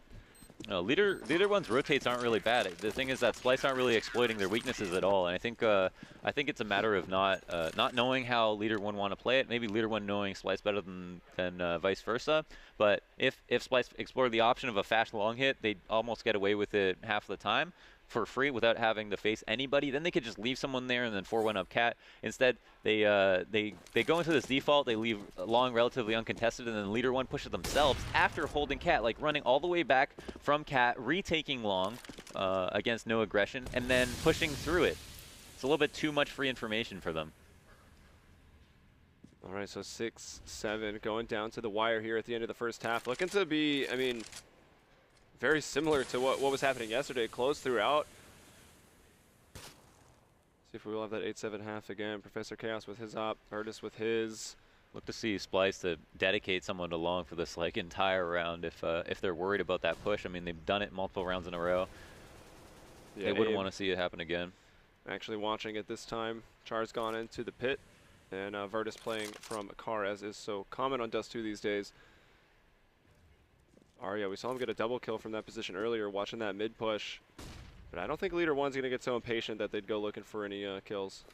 No, Leader-1's rotates aren't really bad. The thing is that Splyce aren't really exploiting their weaknesses at all, and I think it's a matter of not knowing how Leader-1 want to play it. Maybe Leader-1 knowing Splyce better than vice versa. But if Splyce explored the option of a fast long hit, they'd almost get away with it half the time for free without having to face anybody. Then they could just leave someone there and then 4-1 up Cat. Instead, they go into this default, they leave long relatively uncontested, and then Leader-1 pushes themselves after holding Cat, like running all the way back from Cat, retaking long against no aggression, and then pushing through it. It's a little bit too much free information for them. All right, so 6-7 going down to the wire here at the end of the first half. Looking to be, I mean, very similar to what was happening yesterday. Close throughout. See if we will have that 8-7 half again. Professor Chaos with his op, Artis with his. Look to see Splyce to dedicate someone to long for this like entire round if they're worried about that push. I mean, they've done it multiple rounds in a row. Yeah, they wouldn't want to see it happen again. Actually watching it this time. Char's gone into the pit, and Virtus playing from a car, as is so common on Dust 2 these days. Arya, we saw him get a double kill from that position earlier, watching that mid push. But I don't think Leader-1's going to get so impatient that they'd go looking for any kills.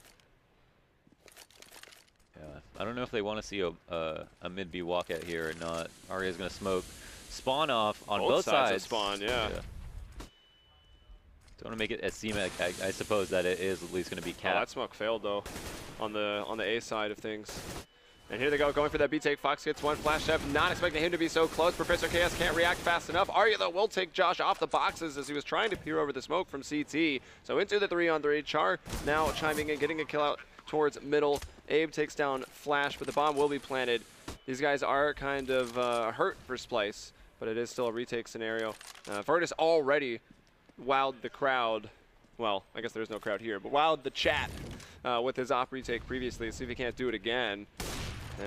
Yeah, I don't know if they want to see a mid B walkout here or not. Arya's going to smoke spawn off on both sides. Of spawn, yeah. Don't want to make it as seem like I suppose that it is at least going to be capped. Oh, that smoke failed though, on the A side of things. And here they go, going for that B-take. Fox gets one flash up, not expecting him to be so close. Professor Chaos can't react fast enough. Arya, though, will take Josh off the boxes as he was trying to peer over the smoke from CT. So into the 3-on-3. Char now chiming in, getting a kill out towards middle. Abe takes down Flash, but the bomb will be planted. These guys are kind of hurt for Splyce, but it is still a retake scenario. Virtus already wowed the crowd. Well, I guess there's no crowd here, but wowed the chat with his op retake previously. See if he can't do it again.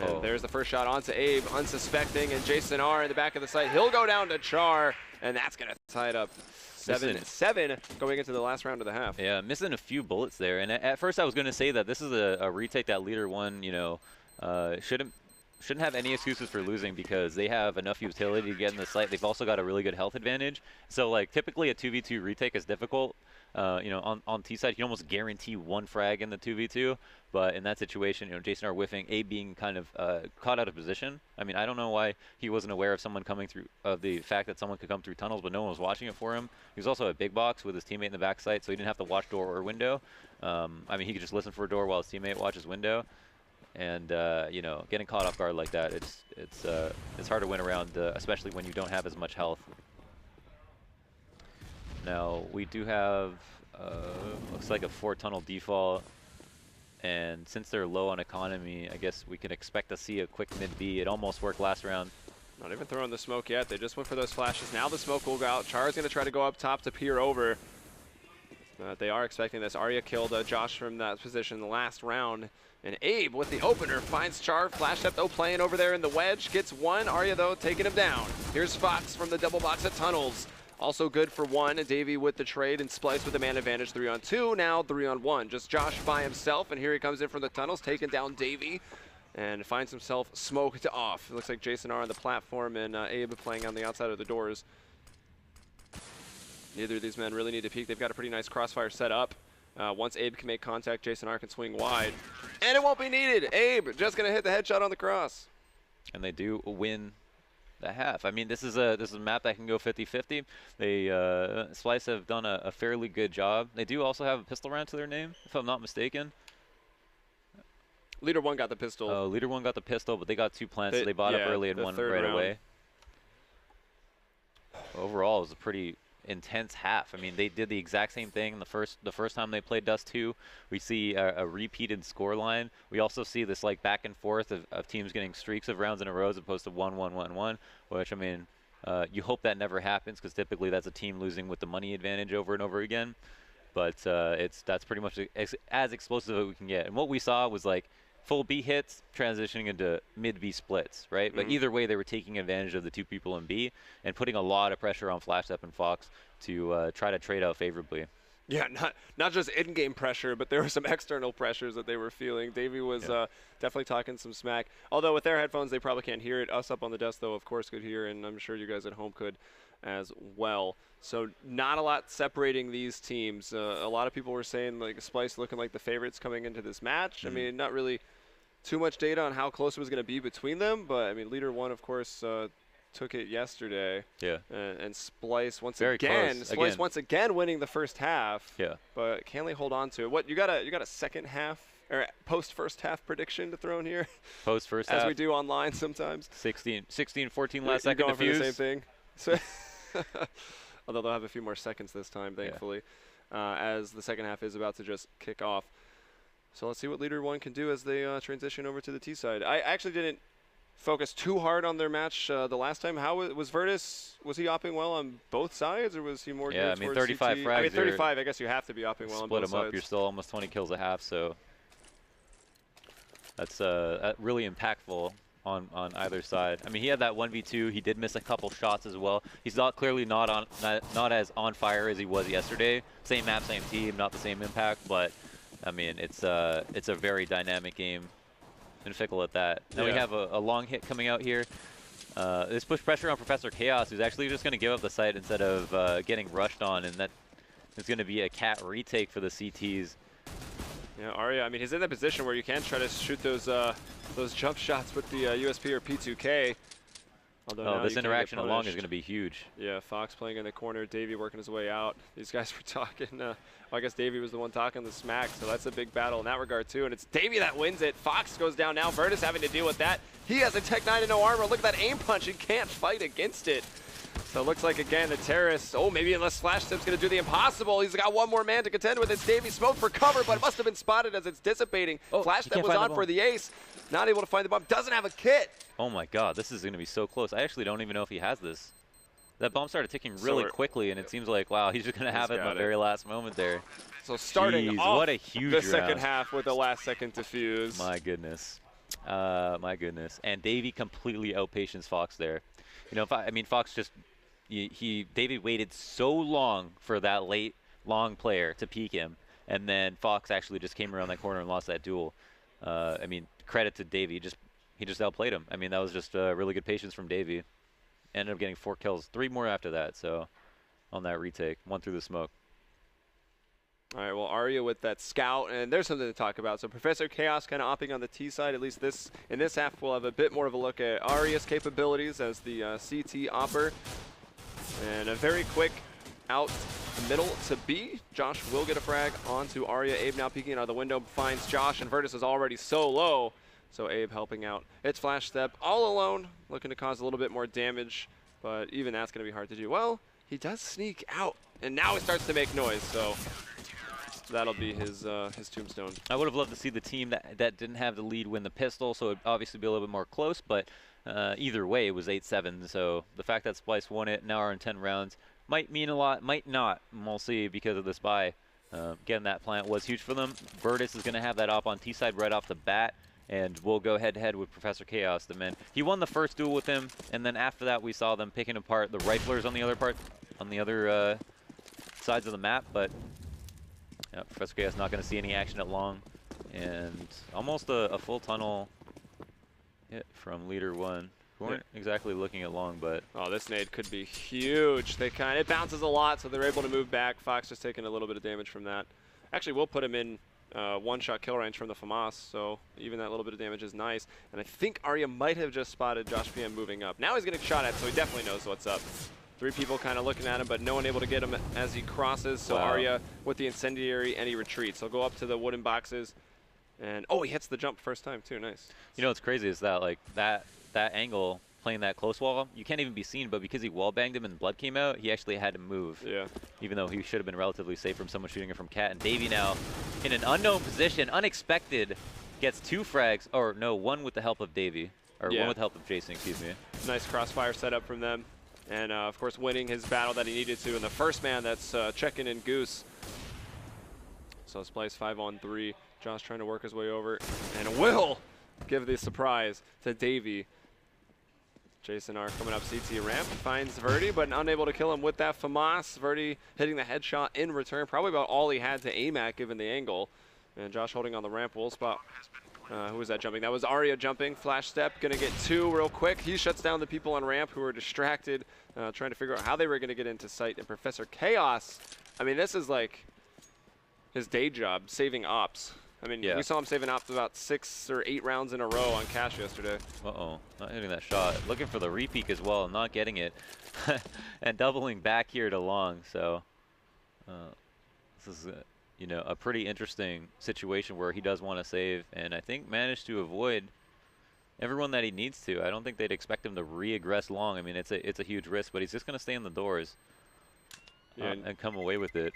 And there's the first shot onto Abe, unsuspecting, and Jason R in the back of the site. He'll go down to Char, and that's going to tie it up 7-7 going into the last round of the half. Yeah, missing a few bullets there. And at first I was going to say that this is a retake that Leader-1, you know, shouldn't have any excuses for losing because they have enough utility to get in the site. They've also got a really good health advantage. So, like, typically a 2v2 retake is difficult. You know, on T side, you can almost guarantee one frag in the 2v2. But in that situation, you know, Jason R whiffing, A being kind of caught out of position. I mean, I don't know why he wasn't aware of someone coming through, of the fact that someone could come through tunnels, but no one was watching it for him. He was also a big box with his teammate in the back site, so he didn't have to watch door or window. I mean, he could just listen for a door while his teammate watches window. And you know, getting caught off guard like that, it's hard to win around, especially when you don't have as much health. Now we do have looks like a 4-tunnel default, and since they're low on economy, I guess we can expect to see a quick mid B. It almost worked last round. Not even throwing the smoke yet. They just went for those flashes. Now the smoke will go out. Char's going to try to go up top to peer over. They are expecting this. Arya killed Josh from that position in the last round. And Abe with the opener finds Char. Flash up though, playing over there in the wedge. Gets one. Arya though taking him down. Here's Fox from the double box at tunnels. Also good for one. Davey with the trade and Splyce with the man advantage 3-on-2. Now 3-on-1. Just Josh by himself. And here he comes in from the tunnels, taking down Davey. And finds himself smoked off. It looks like Jason R on the platform and Abe playing on the outside of the doors. Neither of these men really need to peek. They've got a pretty nice crossfire set up. Once Abe can make contact, Jason R can swing wide. And it won't be needed. Abe just going to hit the headshot on the cross. And they do win the half. I mean, this is a map that can go 50-50. They Splyce have done a fairly good job. They do also have a pistol round to their name, if I'm not mistaken. Leader-1 got the pistol. Oh, Leader-1 got the pistol, but they got 2 plants, so they bought up early and won right away. Overall, it was a pretty intense half. I mean, they did the exact same thing the first time they played Dust 2. We see a repeated score line. We also see this like back and forth of teams getting streaks of rounds in a row as opposed to 1-1-1-1, which, I mean, you hope that never happens because typically that's a team losing with the money advantage over and over again. But that's pretty much as explosive as we can get. And what we saw was like full B hits transitioning into mid B splits, right? But either way, they were taking advantage of the 2 people in B and putting a lot of pressure on FlashStep and Fox to try to trade out favorably. Yeah, not just in-game pressure, but there were some external pressures that they were feeling. Davey was definitely talking some smack. Although with their headphones, they probably can't hear it. Us up on the desk, though, of course, could hear, and I'm sure you guys at home could as well. So not a lot separating these teams. A lot of people were saying like Splyce looking like the favorites coming into this match. I mean, not really too much data on how close it was going to be between them, but I mean, Leader-1, of course, took it yesterday. Yeah. And Splyce once again winning the first half. Yeah. But can they hold on to it? What you got a second half or post first half prediction to throw in here? Post first half. As we do online sometimes. 16-14 last second going to fuse. For the same thing. So although they'll have a few more seconds this time, thankfully, as the second half is about to just kick off. So let's see what Leader-1 can do as they transition over to the T side. I actually didn't focus too hard on their match the last time. How was Virtus? Was he opping well on both sides, or was he more Yeah, I geared mean, towards 35 CT? frags. I mean, 35. I guess you have to be opping well on both Split them sides. up, you're still almost 20 kills a half, so that's really impactful on either side. I mean, he had that 1v2. He did miss a couple shots as well. He's clearly not as on fire as he was yesterday. Same map, same team, not the same impact, but I mean, it's a very dynamic game and fickle at that. Now we have a long hit coming out here. This push pressure on Professor Chaos, who's actually just going to give up the site instead of getting rushed on, and that is going to be a cat retake for the CTs. Yeah, Arya, I mean, he's in that position where you can try to shoot those jump shots with the USP or P2K. Oh, this interaction along is going to be huge. Yeah, Fox playing in the corner, Davey working his way out. These guys were talking. Well, I guess Davey was the one talking the smack, so that's a big battle in that regard too. And it's Davey that wins it. Fox goes down now. Virtus having to deal with that. He has a Tech 9 and no armor. Look at that aim punch. He can't fight against it. So it looks like, again, the terrorist, maybe unless Flash Step's going to do the impossible. He's got one more man to contend with. It's Davey smoke for cover, but it must have been spotted as it's dissipating. Flash Step was on for the ace. Not able to find the bomb. Doesn't have a kit. Oh my god, this is going to be so close. I actually don't even know if he has this. That bomb started ticking really quickly, and it seems like, wow, he's just going to have it in the very last moment there. So starting off what a huge the second half with a last-second defuse. My goodness. My goodness. And Davey completely outpatients Fox there. You know, Fox just... Davey waited so long for that late, long player to peek him, and then Fox actually just came around that corner and lost that duel. I mean, credit to Davey. He just outplayed him. I mean, that was just really good patience from Davey. Ended up getting 4 kills, 3 more after that. So, on that retake, 1 through the smoke. All right, well, Arya with that scout, and there's something to talk about. So Professor Chaos kind of opping on the T side. At least in this half, we'll have a bit more of a look at Arya's capabilities as the CT opper. And a very quick out the middle to B. Josh will get a frag onto Arya. Abe now peeking out of the window, finds Josh, and Virtus is already so low. So Abe helping out. It's Flash Step all alone, looking to cause a little bit more damage, but even that's going to be hard to do. Well, he does sneak out, and now he starts to make noise, so that'll be his tombstone. I would have loved to see the team that didn't have the lead win the pistol, so it would obviously be a little bit more close, but either way, it was 8-7, so the fact that Splyce won it, now are in 10 rounds, might mean a lot, might not. We'll see because of this bye. Getting that plant was huge for them. Virtus is going to have that op on T side right off the bat, and we'll go head-to-head with Professor Chaos, the man. He won the first duel with him, and then after that, we saw them picking apart the riflers on the other sides of the map, but Professor Chaos not going to see any action at long, and almost a full tunnel hit from Leader-1. We weren't exactly looking at long, but... Oh, this nade could be huge. It bounces a lot, so they're able to move back. Fox just taking a little bit of damage from that. Actually, we'll put him in one-shot kill range from the FAMAS, so even that little bit of damage is nice. And I think Arya might have just spotted Josh PM moving up. Now he's getting shot at, so he definitely knows what's up. 3 people kind of looking at him, but no one able to get him as he crosses. So Arya with the incendiary, and he retreats. He'll go up to the wooden boxes, and he hits the jump first time too. Nice. You know what's crazy is that like that angle, playing that close wall, you can't even be seen, but because he wall banged him and blood came out, he actually had to move. Yeah. Even though he should have been relatively safe from someone shooting it from Cat. And Davey now in an unknown position, unexpected, gets 2 frags, or no, 1 with the help of Davey, or 1 with the help of Jason, excuse me. Nice crossfire setup from them. And of course winning his battle that he needed to. And the first man that's checking in Goose. So Splyce 5-on-3. Josh trying to work his way over. And will give the surprise to Davey. Jason R coming up CT ramp. Finds Verdi, but unable to kill him with that FAMAS. Verdi hitting the headshot in return. Probably about all he had to aim at given the angle. And Josh holding on the ramp. Will spot. Who was that jumping? That was Arya jumping. Flash Step going to get 2 real quick. He shuts down the people on ramp who were distracted, trying to figure out how they were going to get into sight. And Professor Chaos, I mean, this is like his day job, saving ops. I mean, we saw him saving ops about 6 or 8 rounds in a row on Cash yesterday. Uh-oh, not hitting that shot. Looking for the repeat as well, not getting it. And doubling back here to long, so this is you know, a pretty interesting situation where he does want to save, and I think managed to avoid everyone that he needs to. I don't think they'd expect him to re-aggress long. I mean, it's a huge risk, but he's just going to stay in the doors and come away with it.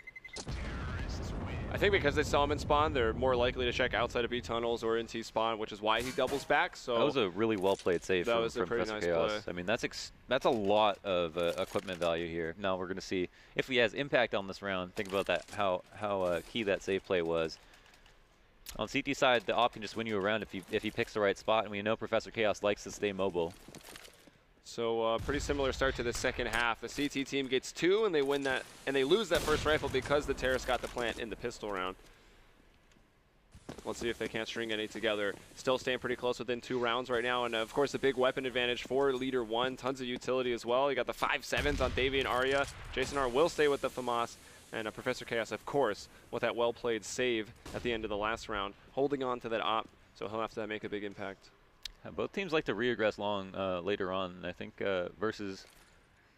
I think because they saw him in spawn, they're more likely to check outside of B tunnels or in T spawn, which is why he doubles back. So that was a really well played save from Professor nice Chaos. play. I mean, that's a lot of equipment value here. Now we're going to see if he has impact on this round. Think about that, how key that save play was. On CT side, the op can just win you around if he picks the right spot, and we know Professor Chaos likes to stay mobile. So pretty similar start to the second half. The CT team gets 2, and they win that, and they lose that first rifle because the Terrace got the plant in the pistol round. Let's see if they can't string any together. Still staying pretty close within 2 rounds right now, and of course the big weapon advantage for Leader-1. Tons of utility as well. You got the 5.7s on Davey and Arya. Jason R will stay with the FAMAS, and Professor Chaos, of course, with that well-played save at the end of the last round, holding on to that op, so he'll have to make a big impact. Both teams like to regress long later on, and I think versus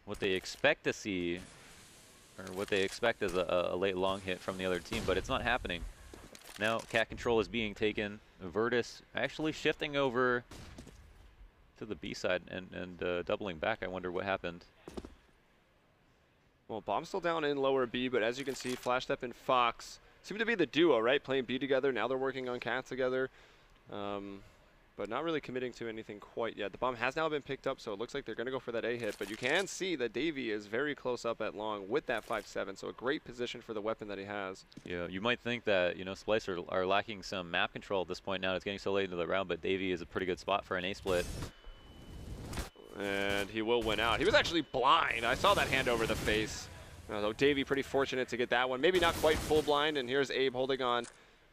what they expect to see, or what they expect as a late long hit from the other team, but it's not happening. Now cat control is being taken. Virtus actually shifting over to the B side and doubling back. I wonder what happened. Well, Bomb's still down in lower B, but as you can see, Flash Step and Fox seem to be the duo, right? Playing B together. Now they're working on cat together. But not really committing to anything quite yet. The bomb has now been picked up, so it looks like they're going to go for that A hit. But you can see that Davey is very close up at long with that 5.7, so a great position for the weapon that he has. Yeah, you might think that, you know, Splyce are lacking some map control at this point now. It's getting so late into the round, but Davey is a pretty good spot for an A split. And he will win out. He was actually blind. I saw that hand over the face. So Davey pretty fortunate to get that one. Maybe not quite full blind, and here's Abe holding on.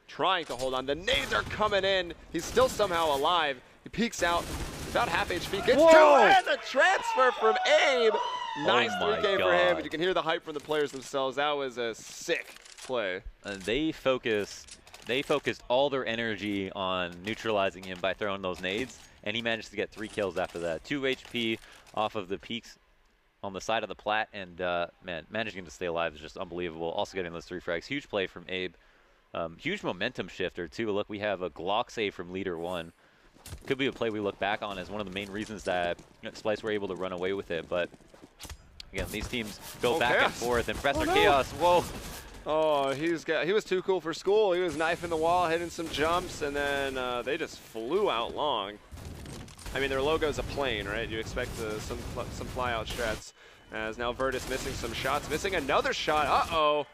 Trying to hold on. The nades are coming in. He's still somehow alive. He peeks out. About half HP. Gets 2, and the transfer from Abe. Nice 3K for him. And you can hear the hype from the players themselves. That was a sick play. They focused all their energy on neutralizing him by throwing those nades, and he managed to get 3 kills after that. 2 HP off of the peaks on the side of the plat, and man, managing to stay alive is just unbelievable. Also getting those 3 frags. Huge play from Abe. Huge momentum shifter too. Look, we have a Glock save from Leader-1. Could be a play we look back on as one of the main reasons that Splyce were able to run away with it. But again, these teams go back and forth, and Professor Chaos, whoa. Oh, he was too cool for school. He was knifing the wall, hitting some jumps, and then they just flew out long. I mean, their logo's a plane, right? You expect some fly out strats. As now Virtus missing some shots, missing another shot. Uh-oh.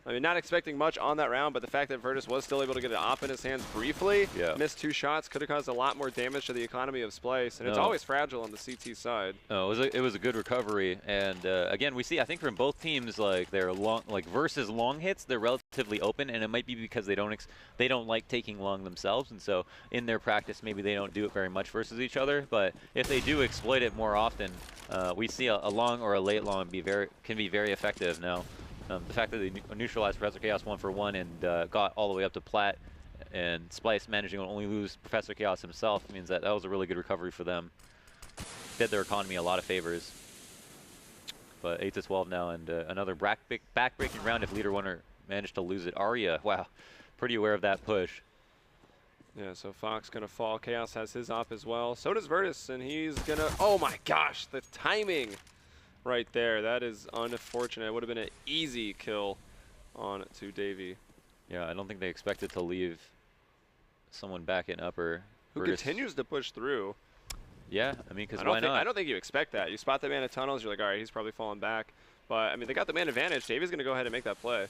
I mean, not expecting much on that round, but the fact that Virtus was still able to get an op in his hands briefly, missed 2 shots, could have caused a lot more damage to the economy of Splyce, and it's always fragile on the CT side. No, it was a good recovery, and again, we see, I think from both teams, like their long, like versus long hits, they're relatively open, and it might be because they don't like taking long themselves, and so in their practice, maybe they don't do it very much versus each other. But if they do exploit it more often, we see a long or a late long can be very effective now. The fact that they neutralized Professor Chaos 1 for 1 and got all the way up to plat, and Splyce managing to only lose Professor Chaos himself means that was a really good recovery for them. Did their economy a lot of favors. But 8-12 now, and another back-breaking round if Leader-1 managed to lose it. Arya, wow, pretty aware of that push. Yeah, so Fox gonna fall. Chaos has his op as well. So does Virtus, and he's gonna, oh my gosh, the timing right there. That is unfortunate. It would have been an easy kill on to Davey. Yeah, I don't think they expected to leave someone back in upper. Who continues to push through. Yeah, I mean, because why not? I don't think you expect that. You spot the man in tunnels, you're like, all right, he's probably falling back. But, I mean, they got the man advantage. Davey's going to go ahead and make that play.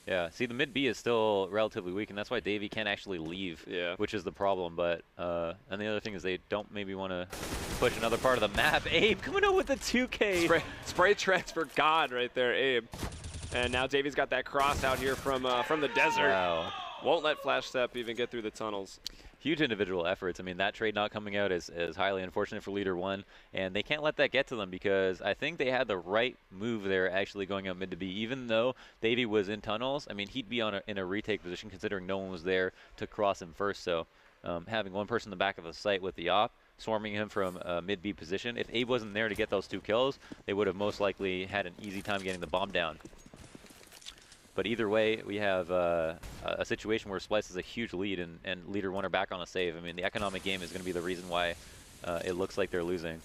Yeah, see, the mid B is still relatively weak, and that's why Davey can't actually leave, which is the problem. But and the other thing is they don't maybe want to push another part of the map. Abe coming out with the 2K. Spray transfer god right there, Abe. And now Davey's got that cross out here from the desert. Wow. Won't let Flash Step even get through the tunnels. Huge individual efforts. I mean, that trade not coming out is highly unfortunate for Leader-1, and they can't let that get to them because I think they had the right move there actually going out mid to B. Even though Davey was in tunnels, I mean, he'd be in a retake position considering no one was there to cross him first. So having one person in the back of the site with the op, swarming him from a mid B position, if Abe wasn't there to get those 2 kills, they would have most likely had an easy time getting the bomb down. But either way, we have a situation where Splyce is a huge lead, and Leader-1 are back on a save. I mean, the economic game is going to be the reason why it looks like they're losing.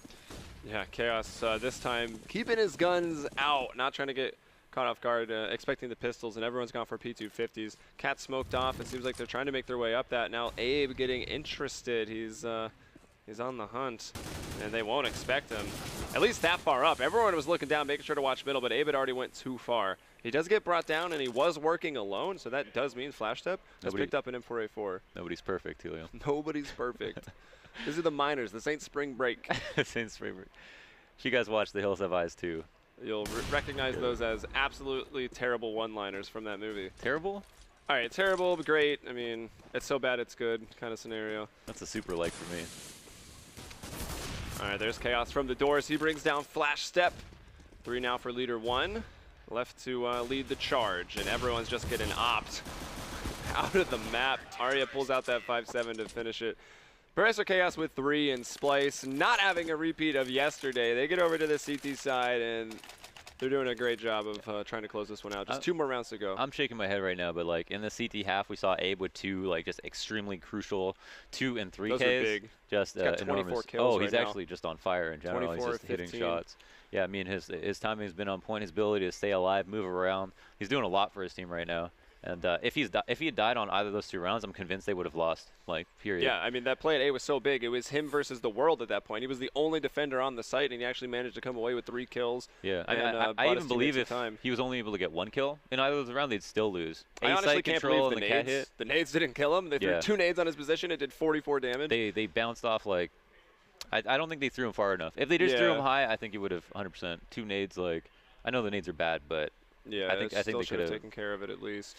Yeah, Chaos this time keeping his guns out, not trying to get caught off guard, expecting the pistols, and everyone's gone for P250s. Cat smoked off. It seems like they're trying to make their way up that. Now Abe getting interested. He's on the hunt, and they won't expect him. At least that far up. Everyone was looking down, making sure to watch middle, but Abe had already went too far. He does get brought down, and he was working alone, so that does mean Flash Step has picked up an M4A4. Nobody's perfect, Helio. Nobody's perfect. These are the minors. This ain't spring break. This ain't spring break. You guys watch The Hills Have Eyes too. You'll recognize those as absolutely terrible one-liners from that movie. Terrible? All right, terrible, but great. I mean, it's so bad it's good kind of scenario. That's a super like for me. All right, there's Chaos from the doors. He brings down Flash Step. 3 now for Leader-1. Left to lead the charge, and everyone's just getting opt out of the map. Arya pulls out that 5-7 to finish it. Professor Chaos with 3 and Splyce, not having a repeat of yesterday. They get over to the CT side, and they're doing a great job of trying to close this one out. Just 2 more rounds to go. I'm shaking my head right now, but like in the CT half, we saw Abe with 2 like just extremely crucial 2 and 3 Ks. Those are big. Just got 24 enormous. kills he's right now. actually just on fire in general. He's just hitting 15. shots. Yeah, I mean his timing has been on point. His ability to stay alive, move around. He's doing a lot for his team right now. And if he had died on either of those 2 rounds, I'm convinced they would have lost. Like, period. Yeah, I mean, that play at A was so big. It was him versus the world at that point. He was the only defender on the site, and he actually managed to come away with 3 kills. Yeah, and, I even believe if he was only able to get 1 kill in either of those rounds, they'd still lose. I honestly can't believe the nades. The nades didn't kill him. They threw 2 nades on his position. It did 44 damage. They bounced off like. I don't think they threw him far enough. If they just threw him high, I think he would have 100%. 2 nades, like, I know the nades are bad, but yeah, I think they could have taken care of it at least.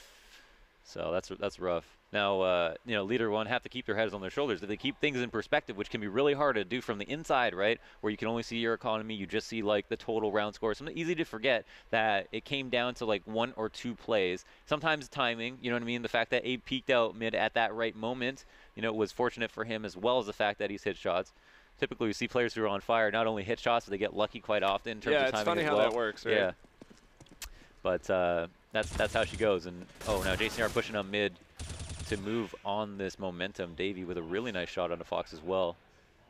So that's rough. Now, Leader-1 have to keep their heads on their shoulders. If they keep things in perspective, which can be really hard to do from the inside, right, where you can only see your economy, you just see like the total round score. Something easy to forget that it came down to like 1 or 2 plays. Sometimes timing, you know what I mean. The fact that Abe peeked out mid at that right moment, was fortunate for him, as well as the fact that he's hit shots. Typically, we see players who are on fire not only hit shots, but they get lucky quite often in terms of timing. Yeah, it's funny how that works, right? Yeah. But that's how she goes. And now JCR pushing up mid to move on this momentum. Davey with a really nice shot on the Fox as well.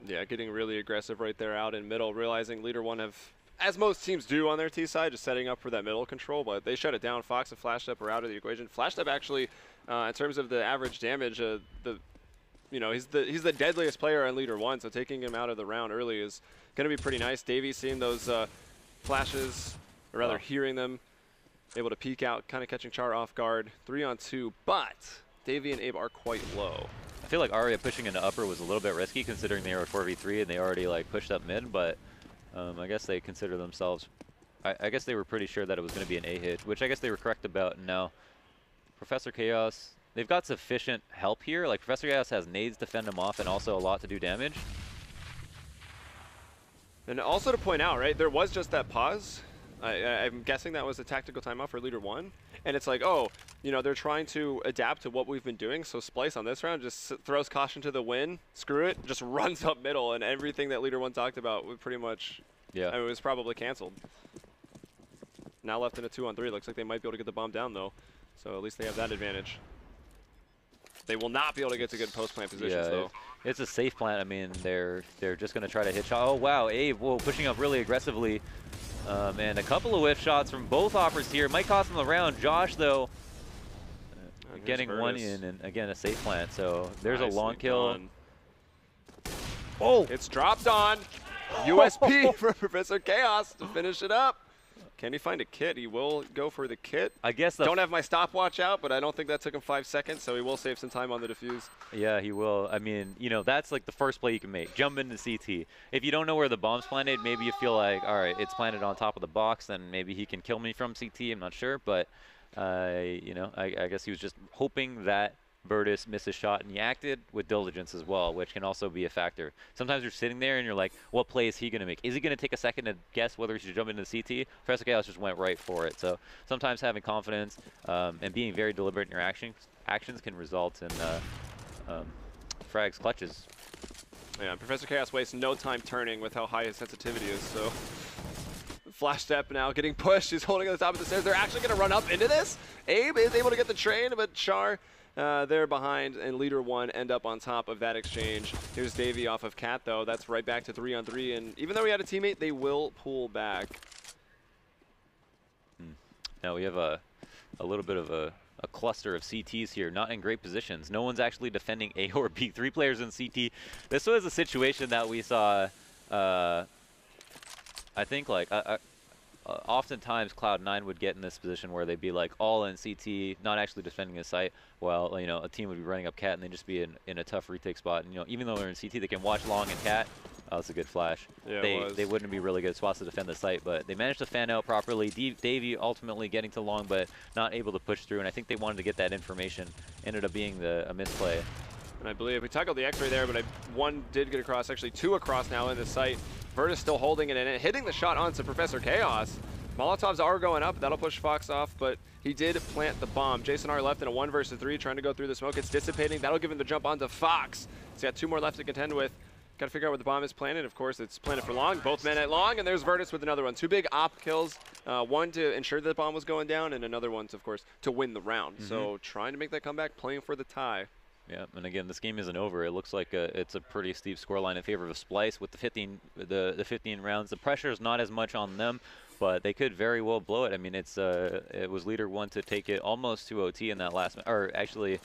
Yeah, getting really aggressive right there out in middle, realizing Leader-1 have, as most teams do on their T side, just setting up for that middle control, but they shut it down. Fox and Flash Step are out of the equation. Flash Step actually, in terms of the average damage, he's the deadliest player on Leader-1, so taking him out of the round early is going to be pretty nice. Davey seeing those flashes, or rather hearing them, able to peek out, kind of catching Char off guard. 3-on-2, but Davey and Abe are quite low. I feel like Arya pushing into upper was a little bit risky considering they were 4v3 and they already like pushed up mid, but I guess they consider themselves, I guess they were pretty sure that it was going to be an A hit, which I guess they were correct about. And now Professor Chaos, they've got sufficient help here. Like Professor Chaos has nades to fend him off and also a lot to do damage. And also to point out, right, there was just that pause. I'm guessing that was a tactical timeout for Leader-1. And it's like, they're trying to adapt to what we've been doing. So Splyce on this round just throws caution to the wind, screw it, just runs up middle. And everything that Leader-1 talked about would pretty much, it was probably canceled. Now left in a 2-on-3. Looks like they might be able to get the bomb down, though. So at least they have that advantage. They will not be able to get to good post-plant positions, though. It's a safe plant. I mean, they're just going to try to hit shot. Oh, wow. Abe, pushing up really aggressively. And a couple of whiff shots from both offers here. Might cost them the round. Josh, though, getting one in, and again, a safe plant. So there's a long kill. Oh! It's dropped on. USP for Professor Chaos to finish it up. Can he find a kit? He will go for the kit. I guess don't have my stopwatch out, but I don't think that took him 5 seconds, so he will save some time on the defuse. Yeah, he will. I mean, that's like the first play you can make. Jump into CT. If you don't know where the bomb's planted, maybe you feel like, all right, it's planted on top of the box, then maybe he can kill me from CT. I'm not sure, but I guess he was just hoping that Virtus missed his shot, and he acted with diligence as well, which can also be a factor. Sometimes you're sitting there and you're like, what play is he going to make? Is he going to take a second to guess whether he should jump into the CT? Professor Chaos just went right for it. So sometimes having confidence and being very deliberate in your actions can result in frags clutches. Yeah, Professor Chaos wastes no time turning with how high his sensitivity is, so Flash Step now getting pushed. He's holding on the top of the stairs. They're actually going to run up into this. Abe is able to get the train, but Char they're behind, and Leader-1 end up on top of that exchange. Here's Davey off of Cat, though. That's right back to 3-on-3, and even though he had a teammate, they will pull back. Now we have a little bit of a cluster of CTs here, not in great positions. No one's actually defending A or B. 3 players in CT. This was a situation that we saw, I think, like, oftentimes Cloud9 would get in this position where they'd be like all in CT, not actually defending a site, while, you know, a team would be running up Cat and they'd just be in a tough retake spot. And, you know, even though they're in CT, they can watch long and Cat. Oh, that's a good flash. Yeah, they wouldn't be really good spots to defend the site, but they managed to fan out properly. Davey ultimately getting to long, but not able to push through, and I think they wanted to get that information. Ended up being a misplay. And I believe we tackled the X-ray there, but one did get across, actually 2 across now in the site. Virtus still holding it and hitting the shot onto Professor Chaos. Molotovs are going up. That'll push Fox off, but he did plant the bomb. Jason R left in a 1 versus 3, trying to go through the smoke. It's dissipating. That'll give him the jump onto Fox. He's got 2 more left to contend with. Got to figure out where the bomb is planted. Of course, it's planted for long. Both men at long, and there's Virtus with another one. 2 big op kills. One to ensure that the bomb was going down, and another one, of course, to win the round. So trying to make that comeback, playing for the tie. Yeah, and again, this game isn't over. It looks like it's a pretty steep scoreline in favor of Splyce with the 15 rounds. The pressure is not as much on them, but they could very well blow it. I mean, it was Leader-1 to take it almost to OT in that last, or actually,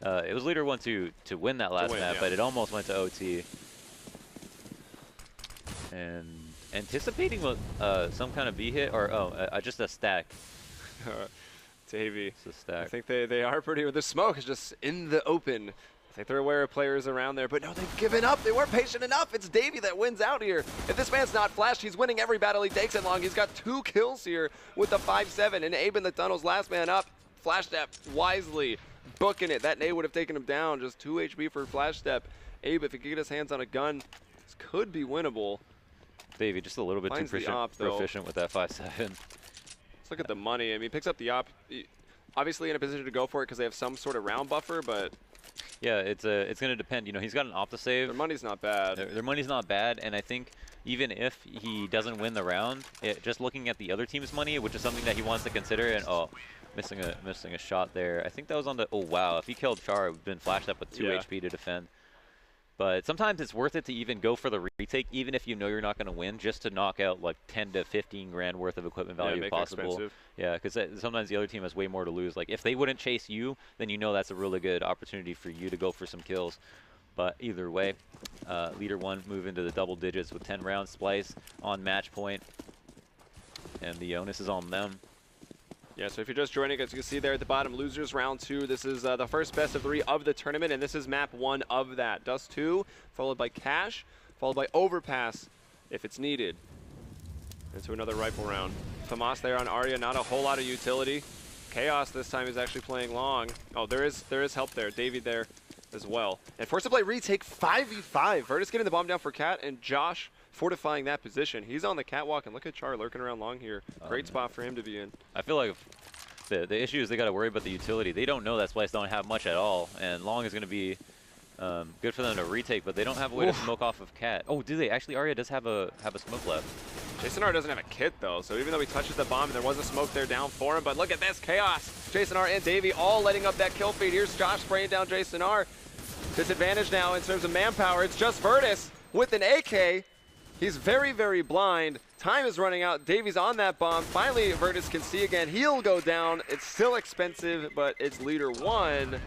it was Leader-1 to win that last map, but it almost went to OT. And anticipating some kind of B hit, or just a stack. Davey. It's a stack. I think they are pretty. The smoke is just in the open. I think they're aware of players around there, but no, they've given up. They weren't patient enough. It's Davey that wins out here. If this man's not flashed, he's winning every battle he takes it long. He's got 2 kills here with the 5-7, and Abe in the tunnels, last man up. Flash step wisely, booking it. That nade would have taken him down. Just 2 HP for flash step. Abe, if he could get his hands on a gun, this could be winnable. Davey just a little bit too proficient with that 5-7. Let's look at the money. I mean, he picks up the op. Obviously in a position to go for it because they have some sort of round buffer, but yeah, it's going to depend. You know, he's got an op to save. Their money's not bad. Their money's not bad, and I think even if he doesn't win the round, just looking at the other team's money, which is something that he wants to consider, and missing a shot there. I think that was on the. Oh wow! If he killed Char, it would have been flashed up with 2 HP to defend. But sometimes it's worth it to even go for the retake, even if you know you're not going to win, just to knock out like 10 to 15 grand worth of equipment value if possible. Yeah, because sometimes the other team has way more to lose. Like if they wouldn't chase you, then you know that's a really good opportunity for you to go for some kills. But either way, Leader-1 move into the double digits with 10 rounds. Splyce on match point, and the onus is on them. Yeah, so if you're just joining us, you can see there at the bottom, losers round 2. This is the first best of 3 of the tournament, and this is map 1 of that. Dust 2, followed by Cash, followed by Overpass, if it's needed. Into another rifle round. Famas there on Arya, not a whole lot of utility. Chaos this time is actually playing long. Oh, there is help there. Davey there as well. And forced to play retake 5v5. Virtus getting the bomb down for Cat, and Josh fortifying that position. He's on the catwalk, and look at Char lurking around long here. Great spot for him to be in. I feel like the issue is they got to worry about the utility. They don't know that Splyce don't have much at all, and long is going to be good for them to retake, but they don't have a way to smoke off of Cat. Oh, do they? Actually, Arya does have a smoke left. Jason R doesn't have a kit, though, so even though he touches the bomb, there was a smoke there down for him, but look at this chaos. Jason R and Davey all letting up that kill feed. Here's Josh spraying down Jason R. Disadvantage now in terms of manpower. It's just Virtus with an AK. He's very, very blind. Time is running out. Davey's on that bomb. Finally, Virtus can see again. He'll go down. It's still expensive, but it's Leader-1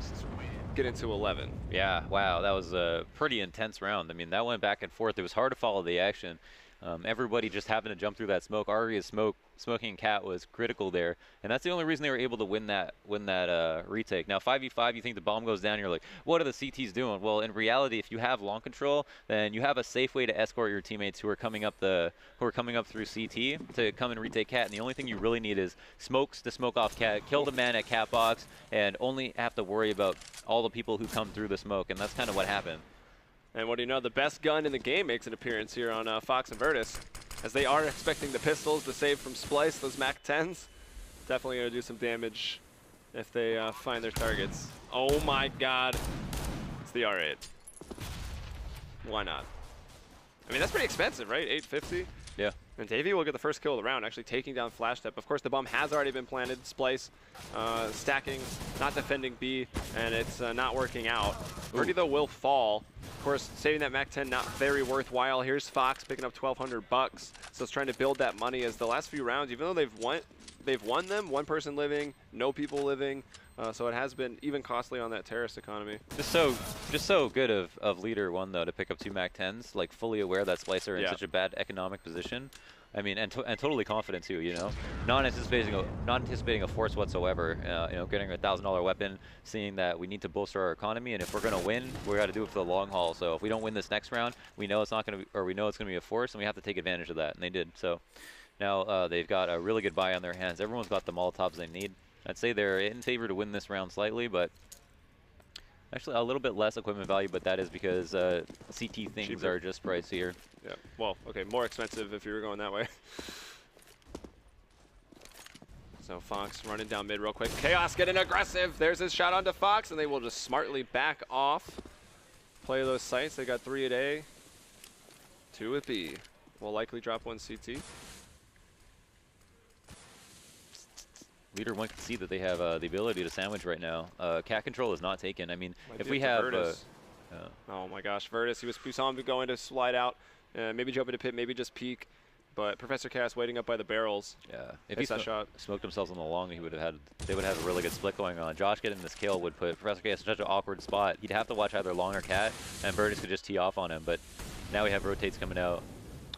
get into 11. Yeah, wow, that was a pretty intense round. I mean, that went back and forth. It was hard to follow the action. Everybody just happened to jump through that smoke. Aria's smoking Cat was critical there, and that's the only reason they were able to win that retake. Now 5v5, you think the bomb goes down, you're like, what are the CTs doing? Well, in reality, if you have long control, then you have a safe way to escort your teammates who are coming up through CT to come and retake Cat. And the only thing you really need is smokes to smoke off Cat, kill the man at Cat box, and only have to worry about all the people who come through the smoke. And that's kind of what happened. And what do you know, the best gun in the game makes an appearance here on Fox and Virtus, as they are expecting the pistols to save from Splyce, those MAC-10s. Definitely going to do some damage if they find their targets. Oh my god. It's the R8. Why not? I mean, that's pretty expensive, right? $850? Yeah. And Davey will get the first kill of the round, actually taking down Flash Step. Of course, the bomb has already been planted. Splyce stacking, not defending B, and it's not working out. Birdie, though, will fall. Of course, saving that MAC-10 not very worthwhile. Here's Fox picking up $1,200, so it's trying to build that money as the last few rounds, even though they've won they've won them, one person living, no people living. So it has been even costly on that terrorist economy. Just so good of Leader-1 though to pick up 2 MAC-10s, like fully aware that Splyce are in such a bad economic position. I mean, and totally confident too, you know, not anticipating a force whatsoever. You know, getting a $1,000 weapon, seeing that we need to bolster our economy, and if we're gonna win, we got to do it for the long haul. So if we don't win this next round, we know it's not gonna be, or we know it's gonna be a force, and we have to take advantage of that, and they did. So now they've got a really good buy on their hands. Everyone's got the Molotovs they need. I'd say they're in favor to win this round slightly, but actually a little bit less equipment value, but that is because CT things are just pricier. Yeah, well, okay, more expensive if you were going that way. So Fox running down mid real quick. Chaos getting aggressive. There's his shot onto Fox, and they will just smartly back off. Play those sites. They got 3 at A, 2 at B. Will likely drop 1 CT. Leader-1 can see that they have the ability to sandwich right now. Cat control is not taken. I mean, Might if be we up to have... Virtus. Oh my gosh, Virtus. We saw him going to slide out, maybe jump into pit, maybe just peek. But Professor Chaos waiting up by the barrels. Yeah, if he smoked himself on the long, they would have had a really good split going on. Josh getting this kill would put Professor Chaos in such an awkward spot. He'd have to watch either long or cat, and Virtus could just tee off on him. But now we have rotates coming out.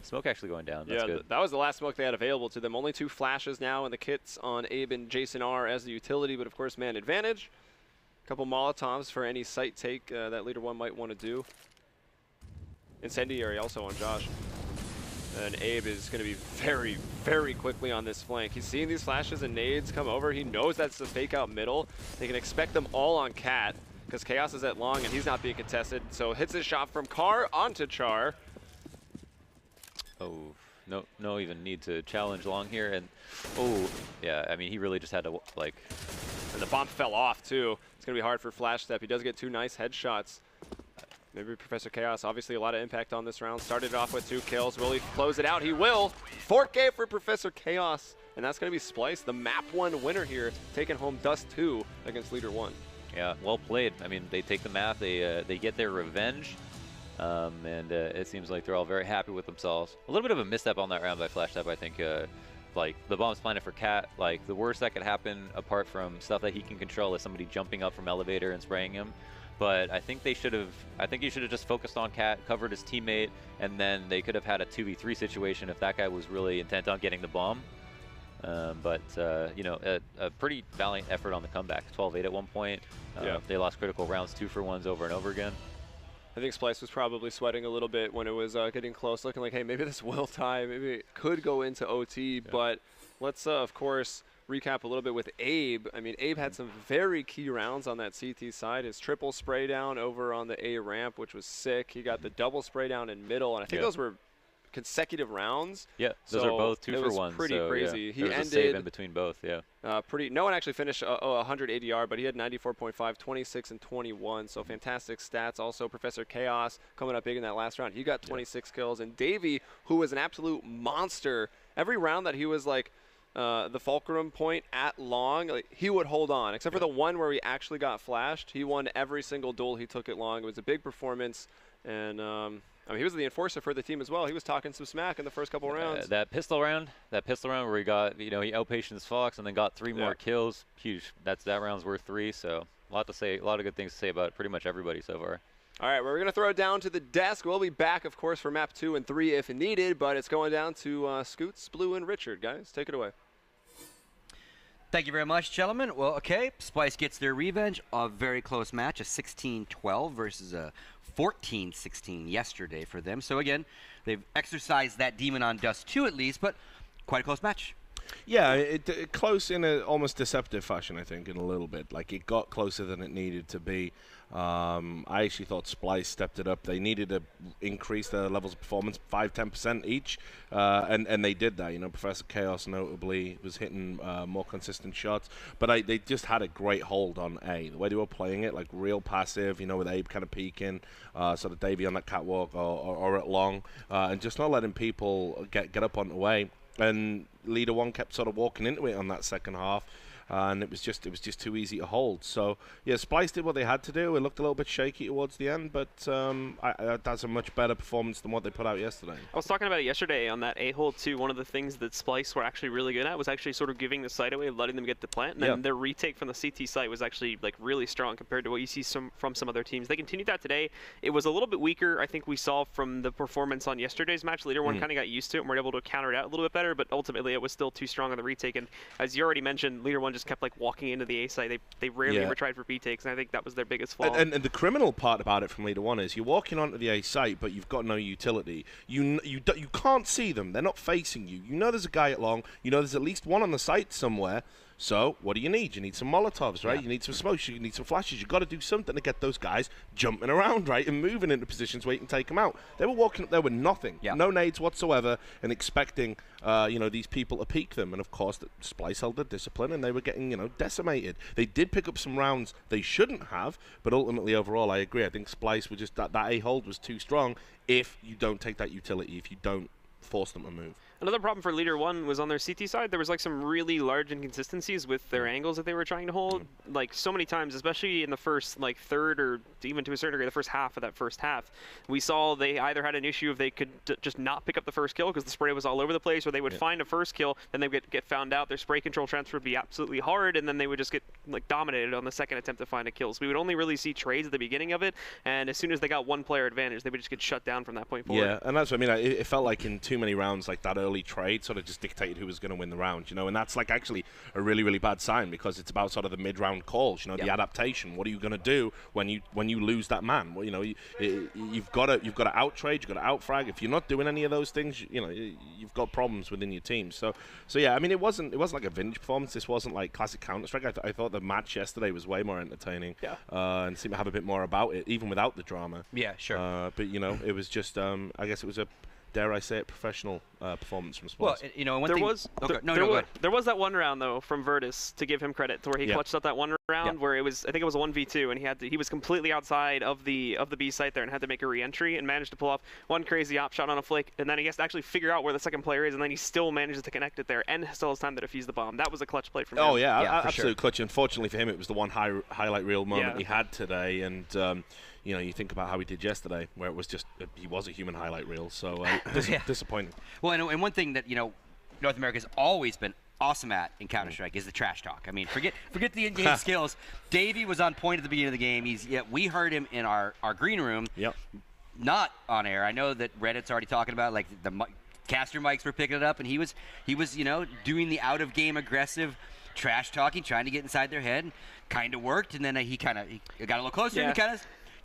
Smoke actually going down. That's good. That was the last smoke they had available to them. Only 2 flashes now in the kits on Abe and Jason R as the utility, but of course man advantage. A couple Molotovs for any site take that Leader-1 might want to do. Incendiary also on Josh. And Abe is going to be very, very quickly on this flank. He's seeing these flashes and nades come over. He knows that's the fake out middle. They can expect them all on Cat because Chaos is at long and he's not being contested. So hits his shot from Car onto Char. Oh, no even need to challenge long here. And, yeah, I mean, he really just had to, like... And the bomb fell off, too. It's going to be hard for Flash Step. He does get 2 nice headshots. Maybe Professor Chaos, obviously a lot of impact on this round. Started off with 2 kills. Will he close it out? He will. 4K for Professor Chaos. And that's going to be Splyce, the map 1 winner here, taking home Dust 2 against Leader-1. Yeah, well played. I mean, they take the map. They get their revenge. And it seems like they're all very happy with themselves. A little bit of a misstep on that round by Flash Step, I think. Like, the bomb's planted for Cat. Like, the worst that could happen, apart from stuff that he can control, is somebody jumping up from elevator and spraying him. But I think they should have. I think he should have just focused on Cat, covered his teammate, and then they could have had a 2v3 situation if that guy was really intent on getting the bomb. But you know, a pretty valiant effort on the comeback. 12-8 at one point. They lost critical rounds 2-for-1s over and over again. I think Splyce was probably sweating a little bit when it was getting close, looking like, hey, maybe this will tie, maybe it could go into OT. But let's, of course, recap a little bit with Abe. I mean, Abe had some very key rounds on that CT side. His triple spray down over on the A ramp, which was sick. He got the double spray down in middle, and I think those were consecutive rounds. Yeah, those are both 2-for-1s. Pretty crazy. Yeah. He there was ended a save in between both. Yeah. No one actually finished 100 ADR, but he had 94.5, 26, and 21. So fantastic stats. Also, Professor Chaos coming up big in that last round. He got 26 kills, and Davey, who was an absolute monster. Every round that he was like the fulcrum point at long, like, he would hold on. Except for the one where he actually got flashed, he won every single duel he took it long. It was a big performance, and I mean, he was the enforcer for the team as well. He was talking some smack in the first couple rounds. That pistol round where he got, you know, he outpatients Fox and then got 3 more kills. Huge. That round's worth 3. So a lot of good things to say about pretty much everybody so far. All right, we're going to throw it down to the desk. We'll be back, of course, for map 2 and 3 if needed, but it's going down to Scoots, Blue, and Richard. Guys, take it away. Thank you very much, gentlemen. Well, okay, Splyce gets their revenge. A very close match, a 16-12 versus a 14-16 yesterday for them. So again, they've exercised that demon on Dust 2 at least, but quite a close match. Yeah, it close in a almost deceptive fashion, I think, in a little bit. Like, it got closer than it needed to be. I actually thought Splyce stepped it up. They needed to increase their levels of performance 5-10% each, and they did that. You know, Professor Chaos notably was hitting more consistent shots, but they just had a great hold on A. The way they were playing it, like real passive, you know, with Abe kind of peeking, sort of Davey on that catwalk or at long, and just not letting people get up on the way. And Leader-1 kept sort of walking into it on that second half. and it was just too easy to hold. So yeah, Splyce did what they had to do. It looked a little bit shaky towards the end, but that's a much better performance than what they put out yesterday. I was talking about it yesterday on that A-hole too. One of the things that Splyce were actually really good at was actually sort of giving the site away, letting them get the plant, and then their retake from the CT site was actually like really strong compared to what you see from some other teams. They continued that today. It was a little bit weaker, I think we saw from the performance on yesterday's match. Leader-1 kind of got used to it and were able to counter it out a little bit better, but ultimately it was still too strong on the retake. And as you already mentioned, Leader-1 just kept like walking into the A site. They rarely ever tried for B takes, and I think that was their biggest flaw. And the criminal part about it from Leader-1 is you're walking onto the A site, but you've got no utility. You can't see them. They're not facing you. You know there's a guy at long. You know there's at least one on the site somewhere. So what do you need? You need some Molotovs, right? You need some smokes. You need some flashes. You've got to do something to get those guys jumping around, right, and moving into positions where you can take them out. They were walking up there with nothing, no nades whatsoever, and expecting, these people to peek them. And of course, Splyce held their discipline, and they were getting, decimated. They did pick up some rounds they shouldn't have, but ultimately, overall, I agree. I think Splyce was just that A hold was too strong. If you don't take that utility, if you don't force them to move. Another problem for Leader-1 was on their CT side. There was like some really large inconsistencies with their angles that they were trying to hold. Like so many times, especially in the first like third or even to a certain degree the first half of that first half, we saw they either had an issue if they could just not pick up the first kill because the spray was all over the place, or they would find a first kill, then they would get found out. Their spray control transfer would be absolutely hard, and then they would just get like dominated on the second attempt to find a kill. So we would only really see trades at the beginning of it, and as soon as they got one player advantage, they would just get shut down from that point forward. Yeah, and that's what I mean. It felt like in too many rounds, like that early trade sort of just dictated who was going to win the round, and that's like actually a really, really bad sign because it's about sort of the mid-round calls, the adaptation. What are you going to do when you lose that man? Well, you've got to out trade, you've got to out frag. If you're not doing any of those things, you've got problems within your team. So yeah, I mean, it wasn't like a vintage performance. This wasn't like classic Counter-Strike. I thought the match yesterday was way more entertaining, and seemed to have a bit more about it, even without the drama. Yeah, sure. But it was just, I guess it was a, dare I say it, professional performance from Splyce. Well, There was that one round though from Virtus, to give him credit, to where he clutched up that one round where I think it was a 1v2, and he was completely outside of the B site there and had to make a re-entry and managed to pull off one crazy op shot on a flick, and then he has to actually figure out where the second player is, and then he still manages to connect it there and still has time to defuse the bomb. That was a clutch play from him. Oh yeah, absolute clutch. Unfortunately for him, it was the one highlight reel moment he had today, and you think about how he did yesterday, where it was just he was a human highlight reel. So disappointing. Well, and one thing that North America's always been awesome at in Counter-Strike is the trash talk. I mean, forget the in-game skills. Davey was on point at the beginning of the game. We heard him in our green room. Yep. Not on air. I know that Reddit's already talking about like the caster mics were picking it up, and he was doing the out of game aggressive trash talking, trying to get inside their head. Kind of worked, and then he got a little closer and he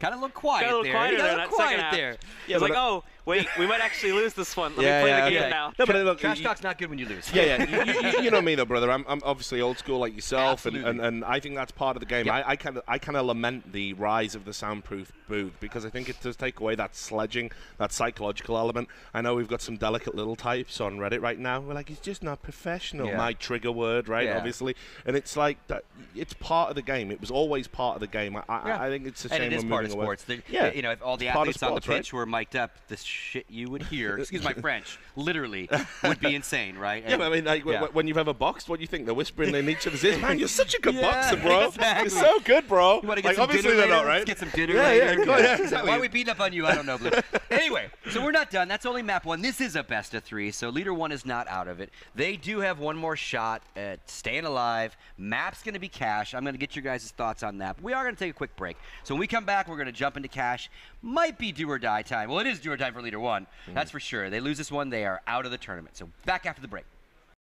kind of looked quiet there. He got a little quiet there. Yeah, it's like, oh, wait, we might actually lose this one. Let me play the game now. No, but look, trash talk's not good when you lose. Yeah. You know me though, brother. I'm obviously old school like yourself, Absolutely. and I think that's part of the game. Yep. I kind of lament the rise of the soundproof booth because I think it does take away that sledging, that psychological element. I know we've got some delicate little types on Reddit right now. We're like, it's just not professional. Yeah. My trigger word, right? Yeah. Obviously, and it's like that. It's part of the game. It was always part of the game. I think it's a shame and it is we're part moving of away. sports. If all the It's part of athletes on the sports, pitch were mic'd up, the shit you would hear, excuse my French, literally would be insane, right? Yeah, but I mean, when you've ever boxed, what do you think? They're whispering in each other's ears. Man, you're such a good boxer, bro. Exactly. You're so good, bro. You want to get some obviously dinner they're not, later? right? Let's get some dinner later. Yeah, exactly. Why are we beating up on you? I don't know, Blue. Anyway, so we're not done. That's only map 1. This is a best of 3, so Leader-1 is not out of it. They do have one more shot at staying alive. Map's going to be cash. I'm going to get your guys' thoughts on that. We are going to take a quick break. So when we come back, we're going to jump into cash. Might be do or die time. Well, it is do or die for Leader-1. That's for sure. They lose this one, they are out of the tournament. So back after the break.